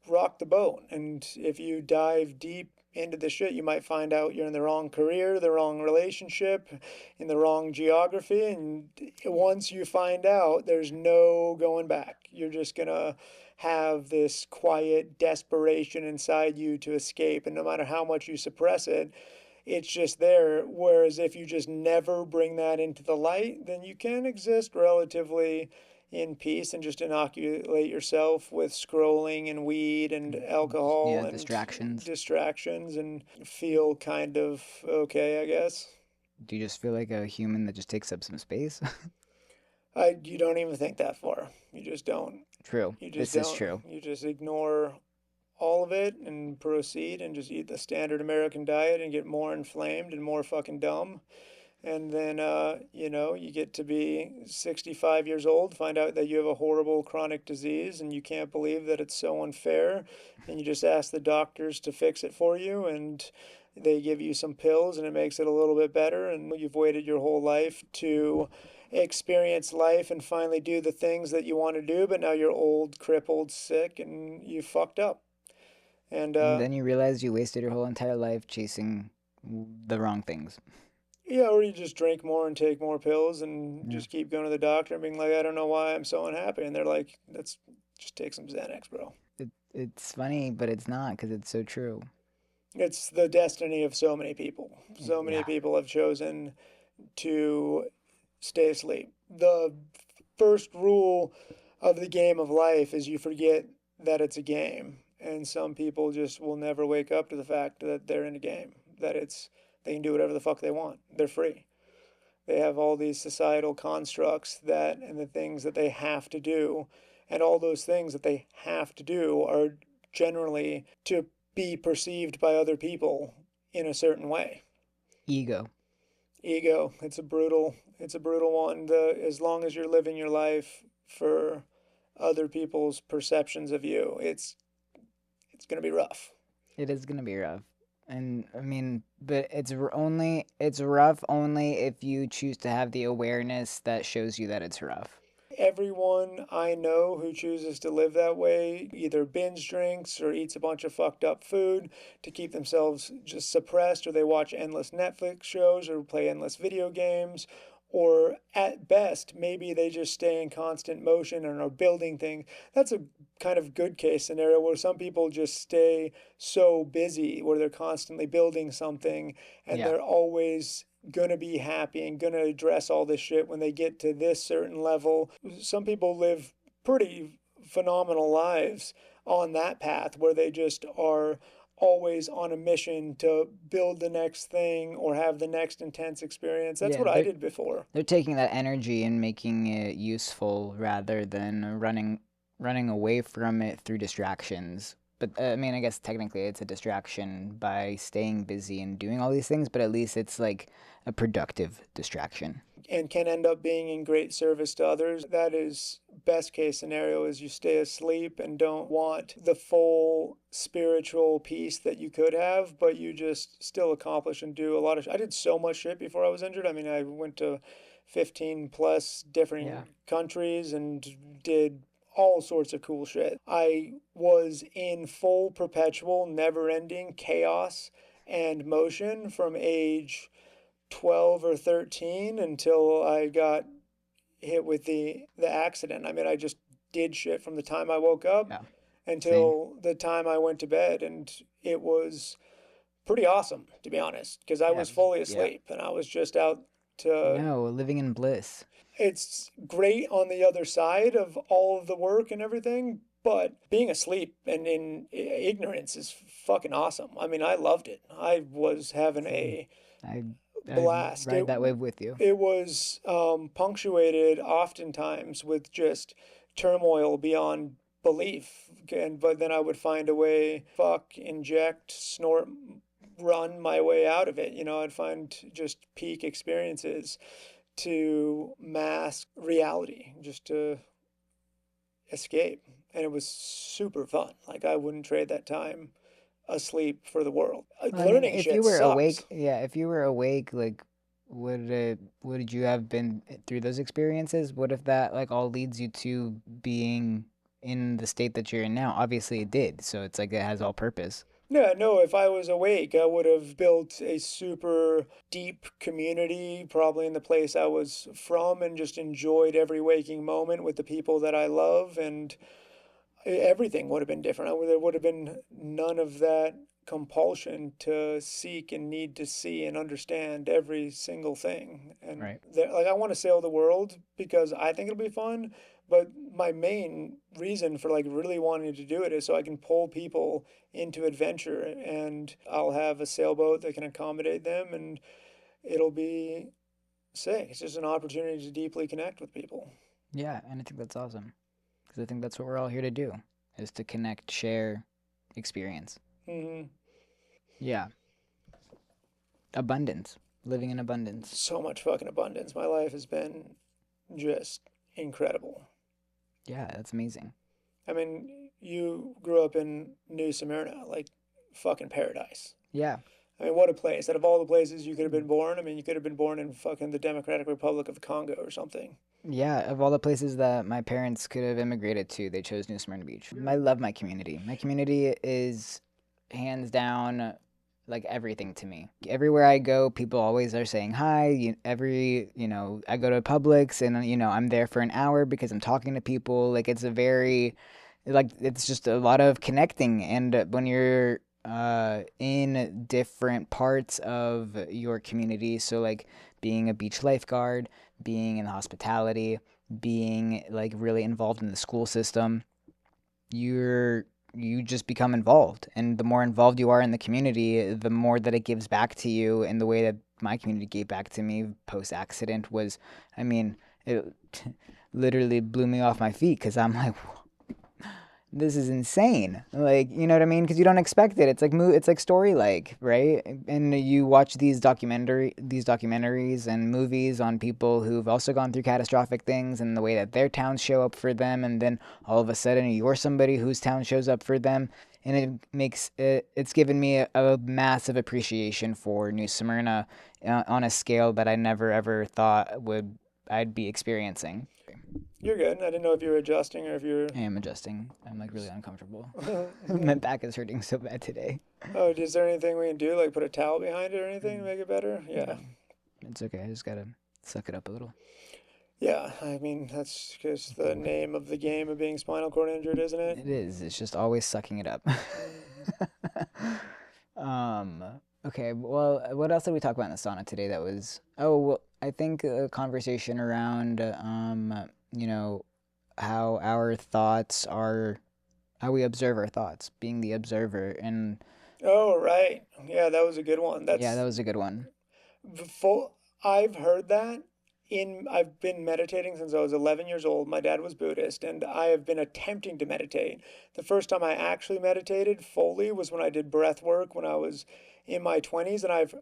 rock the boat. And if you dive deep into the shit, you might find out you're in the wrong career, the wrong relationship, in the wrong geography. And once you find out, there's no going back. You're just gonna have this quiet desperation inside you to escape. And no matter how much you suppress it, it's just there. Whereas if you just never bring that into the light, then you can exist relatively in peace and just inoculate yourself with scrolling and weed and alcohol Yeah, and distractions. distractions and feel kind of okay, I guess. Do you just feel like a human that just takes up some space? You don't even think that far. You just don't. True. You just This is don't. true. You just ignore all of it and proceed and just eat the standard American diet and get more inflamed and more fucking dumb. And then, you get to be 65 years old, find out that you have a horrible chronic disease, and you can't believe that it's so unfair. And you just ask the doctors to fix it for you, and they give you some pills, and it makes it a little bit better. And you've waited your whole life to experience life and finally do the things that you want to do, but now you're old, crippled, sick, and you fucked up. And And then you realize you wasted your whole entire life chasing the wrong things. yeah, or you just drink more and take more pills and Yeah. just keep going to the doctor and being like, I don't know why I'm so unhappy. And they're like, let's just take some Xanax, bro. It's funny, but it's not because it's so true. It's the destiny of so many people. So many Yeah. people have chosen to stay asleep. The first rule of the game of life is you forget that it's a game. And some people just will never wake up to the fact that they're in a game, that they can do whatever the fuck they want. They're free. They have all these societal constructs that and the things that they have to do, and all those things that they have to do are generally to be perceived by other people in a certain way. Ego. Ego, it's a brutal one. As long as you're living your life for other people's perceptions of you, it's going to be rough. It is gonna be rough. And I mean, but it's rough only if you choose to have the awareness that shows you that it's rough. Everyone I know who chooses to live that way either binge drinks or eats a bunch of fucked up food to keep themselves just suppressed, or they watch endless Netflix shows or play endless video games, or at best, maybe they just stay in constant motion and are building things. That's a kind of good case scenario where some people just stay so busy where they're constantly building something and Yeah. they're always gonna be happy and gonna address all this shit when they get to this certain level. Some people live pretty phenomenal lives on that path where they just are always on a mission to build the next thing or have the next intense experience. That's Yeah, what I did before. they're taking that energy and making it useful rather than running away from it through distractions. But I mean, I guess technically it's a distraction by staying busy and doing all these things, but at least it's like a productive distraction. And can end up being in great service to others. That is best case scenario is you stay asleep and don't want the full spiritual peace that you could have, but you just still accomplish and do a lot of I did so much shit before I was injured. I mean, I went to 15 plus Yeah. different countries and did all sorts of cool shit. I was in full perpetual never ending chaos and motion from age 12 or 13 until I got hit with the accident. I mean, I just did shit from the time I woke up Yeah. Same. until the time I went to bed, and it was pretty awesome, to be honest, because I Yeah. was fully Yeah. asleep and I was just out to. No, living in bliss. It's great on the other side of all of the work and everything, but being asleep and in ignorance is fucking awesome. I mean, I loved it. I was having Same. a I I blast. ride that wave with you. It was punctuated oftentimes with just turmoil beyond belief. And but then I would find a way, fuck, inject, snort, run my way out of it. You know, I'd find just peak experiences to mask reality, just to escape. And it was super fun. Like I wouldn't trade that time asleep for the world. Well, I mean, Learning if you shit were sucks. awake, yeah, if you were awake, like, would you have been through those experiences? What if that like all leads you to being in the state that you're in now? Obviously, it did. So it's like it has all purpose. Yeah, no, if I was awake, I would have built a super deep community, probably in the place I was from, and just enjoyed every waking moment with the people that I love, and everything would have been different. There would have been none of that compulsion to seek and need to see and understand every single thing. And Right. like, I want to sail the world because I think it'll be fun. But my main reason for like really wanting to do it is so I can pull people into adventure, and I'll have a sailboat that can accommodate them, and it'll be sick. It's just an opportunity to deeply connect with people. Yeah, and I think that's awesome because I think that's what we're all here to do, is to connect, share, experience. Hmm. Yeah, abundance, living in abundance. So much fucking abundance. My life has been just incredible. Yeah, that's amazing. I mean, you grew up in New Smyrna, like fucking paradise. Yeah. I mean, what a place. Out of all the places you could have been born, I mean, you could have been born in fucking the Democratic Republic of Congo or something. Yeah, of all the places that my parents could have immigrated to, they chose New Smyrna Beach. I love my community. My community is hands down like everything to me. Everywhere I go, people always are saying hi. I go to Publix and I'm there for an hour because I'm talking to people. Like it's a very like it's just a lot of connecting, and when you're in different parts of your community, so like being a beach lifeguard, being in hospitality, being like really involved in the school system, you just become involved. And the more involved you are in the community, the more that it gives back to you. And the way that my community gave back to me post accident was, I mean, it literally blew me off my feet because I'm like, this is insane. Like, you know what I mean? Because you don't expect it. It's like story like, right? And you watch these documentaries and movies on people who've also gone through catastrophic things and the way that their towns show up for them, and then all of a sudden you're somebody whose town shows up for them, and it's given me a massive appreciation for New Smyrna on a scale that I never ever thought would I'd be experiencing. You're good. I didn't know if you were adjusting or if you're. I am adjusting. I'm like really uncomfortable. My back is hurting so bad today. Oh, is there anything we can do? Like put a towel behind it or anything to make it better? No, Yeah. it's okay. I just gotta suck it up a little. Yeah. I mean, that's just the name of the game of being spinal cord injured, isn't it? It is. It's just always sucking it up. Mm. um. Okay. Well, what else did we talk about in the sauna today? That was. Oh, well, I think a conversation around you know, how our thoughts are, how we observe our thoughts, being the observer, and Oh, right. Yeah, that was a good one. yeah, that was a good one. Full. I've heard that I've been meditating since I was 11 years old. My dad was Buddhist, and I have been attempting to meditate. The first time I actually meditated fully was when I did breath work when I was in my 20s, and I've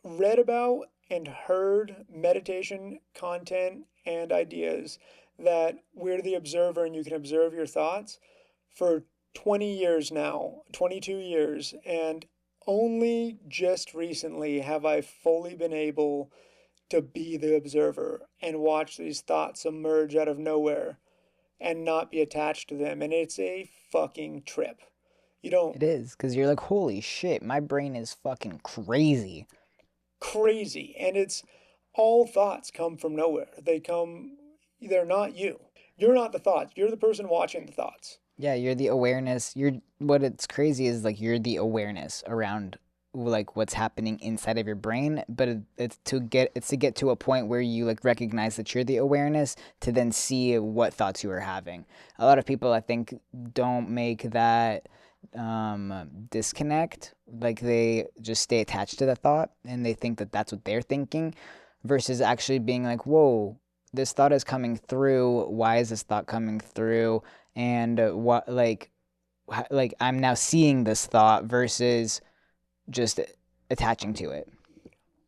read about and heard meditation content and ideas that we're the observer and you can observe your thoughts for 20 years now, 22 years, and only just recently have I fully been able to be the observer and watch these thoughts emerge out of nowhere and not be attached to them. And it's a fucking trip. You don't, It is, because you're like, holy shit, my brain is fucking crazy. crazy. And it's all thoughts come from nowhere. They're not you. You're not the thoughts. You're the person watching the thoughts. Yeah, you're the awareness. You're what it's crazy is like you're the awareness around like what's happening inside of your brain, but it's to get to a point where you like recognize that you're the awareness to then see what thoughts you are having. A lot of people I think don't make that disconnect. Like they just stay attached to the thought and they think that that's what they're thinking versus actually being like, "Whoa, this thought is coming through. Why is this thought coming through?" And what like I'm now seeing this thought versus just attaching to it.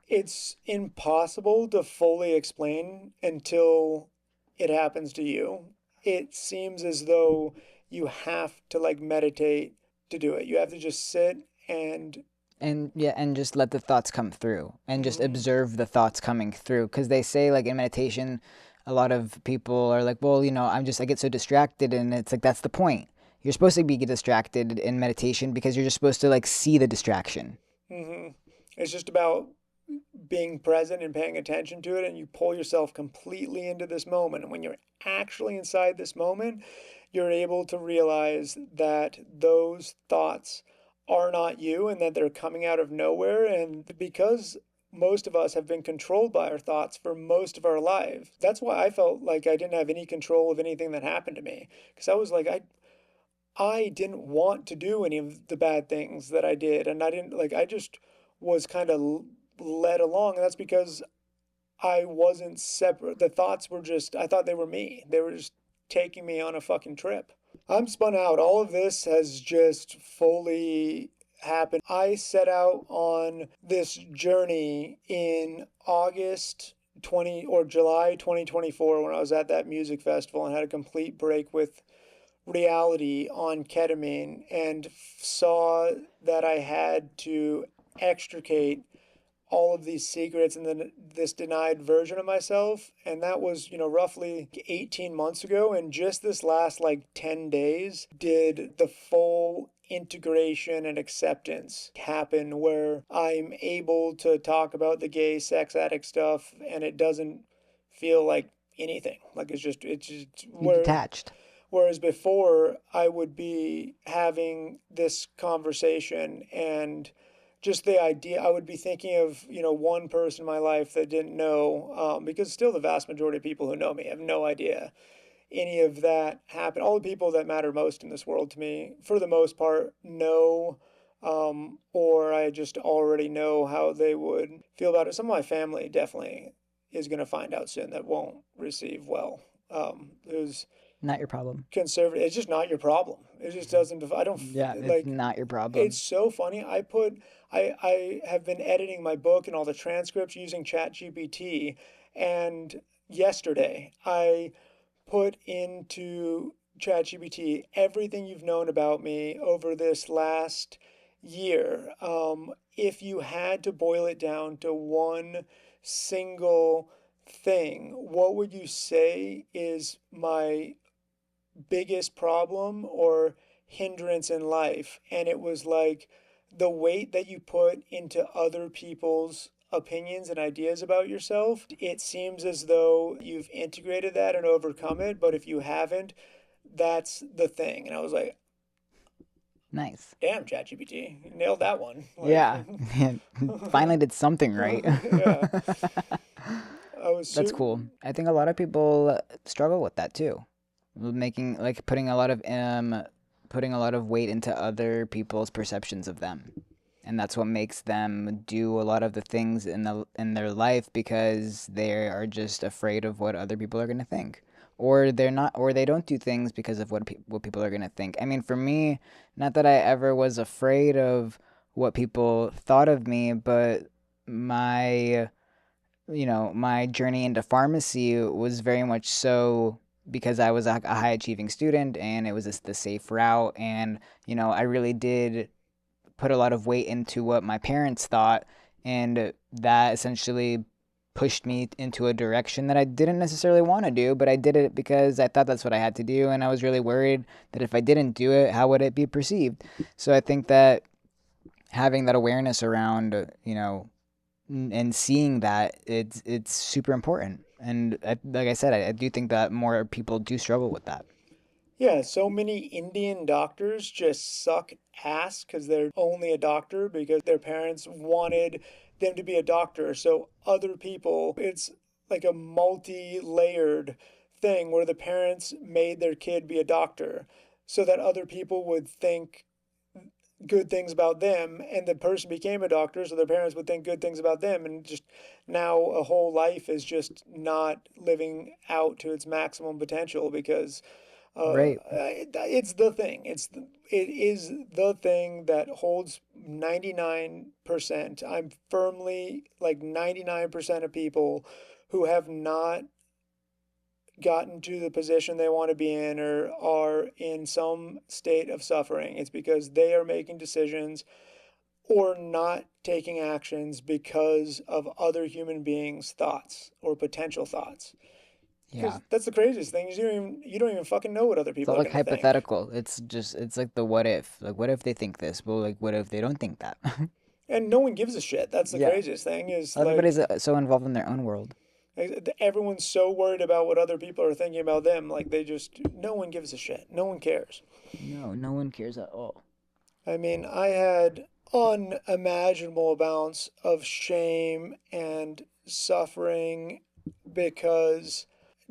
It's impossible to fully explain until it happens to you. It seems as though you have to like meditate to do it. You have to just sit and And yeah, and just let the thoughts come through and just mhm, observe the thoughts coming through because they say like in meditation a lot of people are like, well, I get so distracted, and it's like that's the point. You're supposed to be distracted in meditation because you're just supposed to like see the distraction. mhm. It's just about being present and paying attention to it, and you pull yourself completely into this moment. And when you're actually inside this moment, you're able to realize that those thoughts are not you and that they're coming out of nowhere. And because most of us have been controlled by our thoughts for most of our lives, that's why I felt like I didn't have any control of anything that happened to me. Because I was like, I didn't want to do any of the bad things that I did. And I didn't like, I just was kind of led along. And that's because I wasn't separate. The thoughts were just, I thought they were me. They were just taking me on a fucking trip. I'm spun out. All of this has just fully happened. I set out on this journey in August 20 or July 2024 when I was at that music festival and had a complete break with reality on ketamine and saw that I had to extricate all of these secrets and then this denied version of myself. And that was, roughly 18 months ago. And just this last like 10 days did the full integration and acceptance happen where I'm able to talk about the gay sex addict stuff and it doesn't feel like anything. Like it's just You detached. whereas before I would be having this conversation and just the idea, I would be thinking of, one person in my life that didn't know, because still the vast majority of people who know me have no idea any of that happened. All the people that matter most in this world to me, for the most part, know, or I just already know how they would feel about it. Some of my family definitely is going to find out soon that won't receive well. Who's Not your problem. conservative. It's just not your problem. It just doesn't. I don't Yeah, it's like. not your It's problem. so funny. I have been editing my book and all the transcripts using ChatGPT, and yesterday I put into ChatGPT everything you've known about me over this last year. If you had to boil it down to one single thing, what would you say is my biggest problem or hindrance in life? And it was like the weight that you put into other people's opinions and ideas about yourself. It seems as though you've integrated that and overcome it, but if you haven't, that's the thing. And I was like, Nice. damn, ChatGPT, you nailed that one. Like, Yeah. Finally did something right. yeah, I was That's cool. I think a lot of people struggle with that too. Making like putting a lot of weight into other people's perceptions of them. And that's what makes them do a lot of the things in their life because they are just afraid of what other people are going to think. Or they're not or they don't do things because of what people are going to think. I mean, for me, not that I ever was afraid of what people thought of me, but my my journey into pharmacy was very much so because I was a high achieving student and it was just the safe route. And, I really did put a lot of weight into what my parents thought. And that essentially pushed me into a direction that I didn't necessarily want to do, but I did it because I thought that's what I had to do. And I was really worried that if I didn't do it, how would it be perceived? So I think that having that awareness around, and seeing that it's super important. And like I said, I do think that more people do struggle with that. Yeah, so many Indian doctors just suck ass because they're only a doctor because their parents wanted them to be a doctor. So other people, it's like a multi-layered thing where the parents made their kid be a doctor so that other people would think good things about them, and the person became a doctor so their parents would think good things about them, and just now a whole life is just not living out to its maximum potential because Right. it's the thing. It is the thing that holds 99%. I'm firmly like 99% of people who have not gotten to the position they want to be in or are in some state of suffering. It's because they are making decisions or not taking actions because of other human beings' thoughts or potential thoughts. Yeah. Because that's the craziest thing is you don't even fucking know what other It's people all are like gonna think. hypothetical. It's like the what if. Like what if they think this? Well, like what if they don't think that? And no one gives a shit. That's the Yeah. craziest thing is Everybody's like so involved in their own world. everyone's so worried about what other people are thinking about them. Like they just, no one gives a shit. No one cares. No, no one cares at all. I mean, I had unimaginable amounts of shame and suffering because,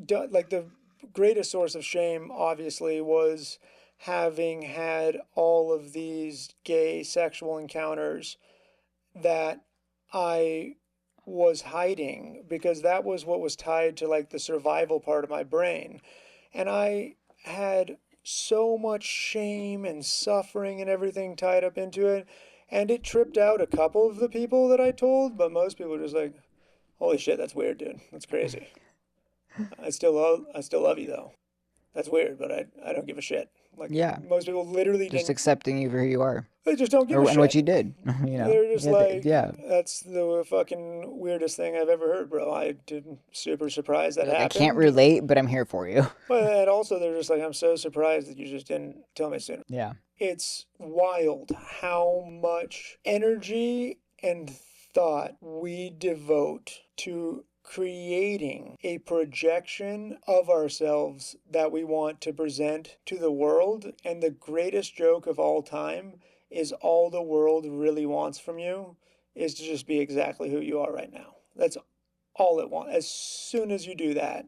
like, the greatest source of shame, obviously, was having had all of these gay sexual encounters that I was hiding because that was what was tied to like the survival part of my brain. And I had so much shame and suffering and everything tied up into it. And it tripped out a couple of the people that I told, but most people were just like, holy shit, that's weird, dude. That's crazy. I still love you though. That's weird, but I don't give a shit. Like Yeah. most people literally Just didn't, accepting you for who you are. they just don't give a Or and what shit. you did, They're just Yeah, like, yeah. that's the fucking weirdest thing I've ever heard, bro. I did super surprised that You're like I can't happened. relate, but I'm here for you. But and also they're just like, I'm so surprised that you just didn't tell me sooner. Yeah. It's wild how much energy and thought we devote to creating a projection of ourselves that we want to present to the world. And the greatest joke of all time is all the world really wants from you is to just be exactly who you are right now. That's all it wants. As soon as you do that,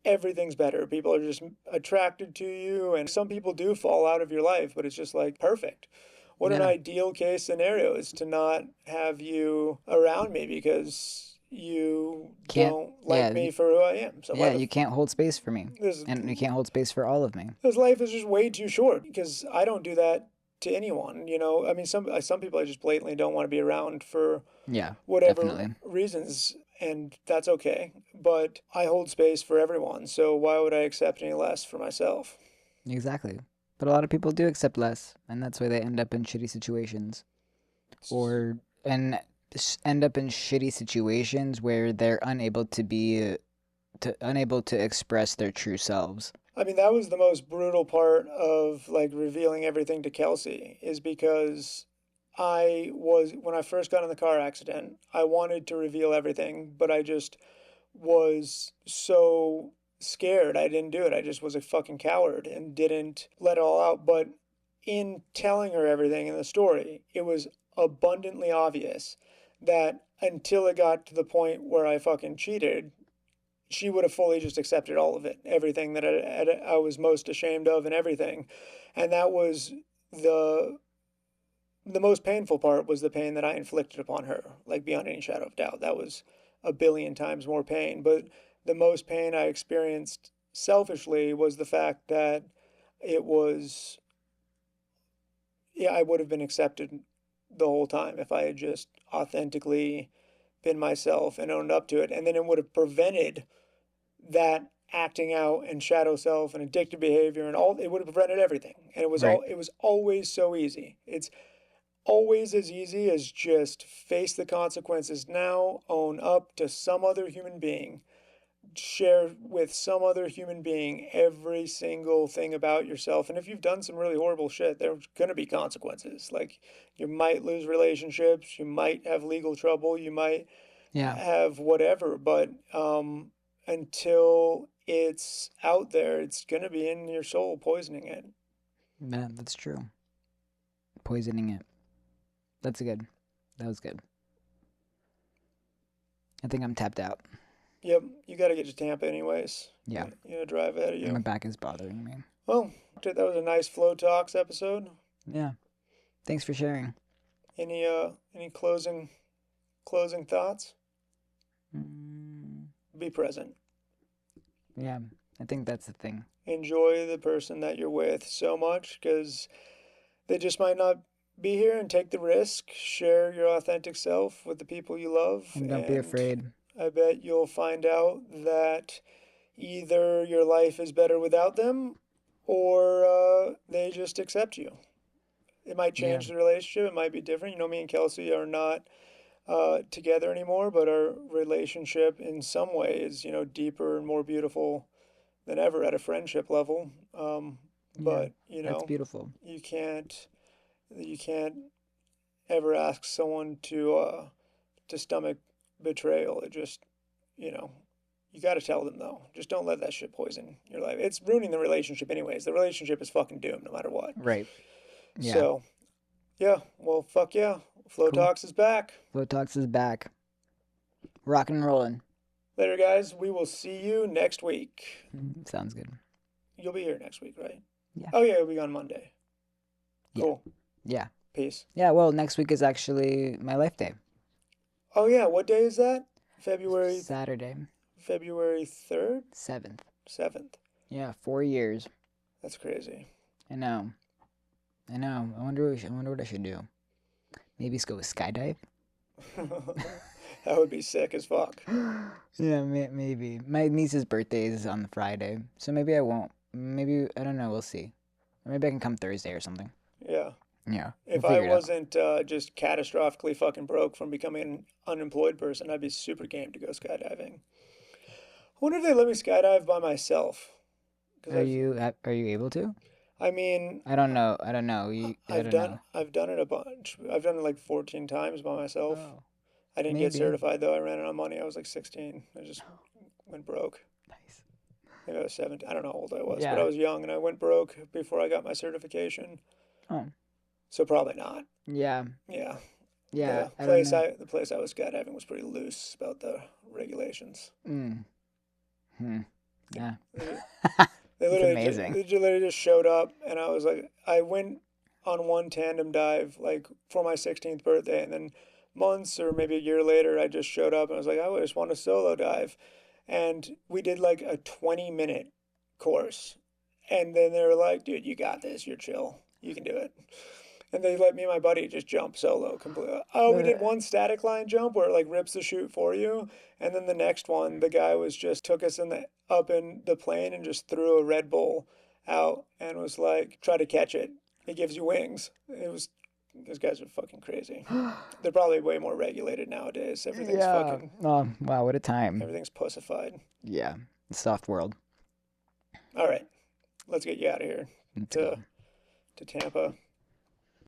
everything's better. People are just attracted to you, and some people do fall out of your life, but it's just like perfect. What an Yeah. ideal case scenario is to not have you around me because you Can't. don't like Yeah. me for who I am. So why Yeah. the You can't hold space for me, this and you can't hold space for all of me. this life is just way too short because I don't do that to anyone. I mean, some people I just blatantly don't want to be around for Yeah. whatever Definitely. reasons, and that's okay. But I hold space for everyone, so why would I accept any less for myself? Exactly. But a lot of people do accept less, and that's why they end up in shitty situations, or and end up in shitty situations where they're unable to express their true selves. I mean, that was the most brutal part of like revealing everything to Kelsey, is because when I first got in the car accident, I wanted to reveal everything, but I just was so scared. I didn't do it. I just was a fucking coward and didn't let it all out. But in telling her everything in the story, it was abundantly obvious that until it got to the point where I fucking cheated, she would have fully just accepted all of it, everything that I was most ashamed of and everything. And that was the the most painful part was the pain that I inflicted upon her, like beyond any shadow of doubt. That was a billion times more pain. But the most pain I experienced selfishly was the fact that it was, yeah, I would have been accepted the whole time if I had just authentically been myself and owned up to it. And then it would have prevented that acting out and shadow self and addictive behavior and all, it would have prevented everything. And Right. it was always so easy. It's always as easy as just face the consequences now, own up to some other human being, share with some other human being every single thing about yourself. And if you've done some really horrible shit, there's going to be consequences. Like you might lose relationships, you might have legal trouble, you might Yeah. have whatever, but until it's out there, it's going to be in your soul, poisoning it. Man, that's true. Poisoning it. That's good. That was good. I think I'm tapped out. Yep, you got to get to Tampa anyways. Yeah. You know, drive ahead of My you. back is bothering me. Well, that was a nice Flow Talks episode. Yeah. Thanks for sharing. Any closing thoughts? Mm, Be present. yeah. I think that's the thing. Enjoy the person that you're with so much because they just might not be here, and take the risk. Share your authentic self with the people you love, And don't be and afraid. I bet you'll find out that either your life is better without them or they just accept you. It might Yeah. change the relationship. It might be different. You know, me and Kelsey are not together anymore, but our relationship in some ways, you know, deeper and more beautiful than ever at a friendship level. Yeah. But you That's know, beautiful. you can't you can't ever ask someone to stomach betrayal. It just, you know, you got to tell them though. Just don't let that shit poison your life. It's ruining the relationship anyways. The relationship is fucking doomed no matter what. Right. Yeah. So yeah, well, fuck yeah. Flow Cool. Talks is back. FloTalks is back. Rocking and rolling. Later, guys. We will see you next week. Sounds good. You'll be here next week, right? Yeah. Oh, yeah, it'll be on Monday. Yeah. Cool. Yeah. Peace. Yeah. Well, next week is actually my life day. Oh, yeah. What day is that? February Saturday, February 3rd? 7th. 7th. Yeah. 4 years. That's crazy. I know. I know. I wonder what I should do. Maybe go skydive. That would be sick as fuck. Yeah, maybe. My niece's birthday is on the Friday, so maybe I won't. Maybe I don't know. We'll see. Or maybe I can come Thursday or something. Yeah. Yeah, we'll If I figure it out. wasn't just catastrophically fucking broke from becoming an unemployed person, I'd be super game to go skydiving. I wonder if they let me skydive by myself. Because Are you able to? I mean, I don't know. I don't know. I don't know. I've done it a bunch. I've done it like 14 times by myself. Oh, I didn't get maybe. certified though. I ran out of money. I was like 16. I just went broke. Nice. Maybe I was 17. I don't know how old I was, but I Yeah. was young and I went broke before I got my certification. Oh, So probably not. yeah. Yeah. Yeah. I don't know. The place I was skydiving was pretty loose about the regulations. Mm. Hmm. Yeah. They It's amazing. they literally just showed up, and I was like, I went on one tandem dive like for my 16th birthday, and then months or maybe a year later, I just showed up and I was like, I just want to solo dive, and we did like a 20-minute course, and then they were like, dude, you got this, you're chill, you can do it. And they let me and my buddy just jump solo completely. Oh, we did one static line jump where it like rips the chute for you. And then the next one, the guy was just took us up in the plane and just threw a Red Bull out and was like, try to catch it. It gives you wings. Those guys are fucking crazy. They're probably way more regulated nowadays. Yeah. Oh, wow, what a time. Everything's pussified. Yeah. Soft world. All right, let's get you out of here Let's to go. to Tampa.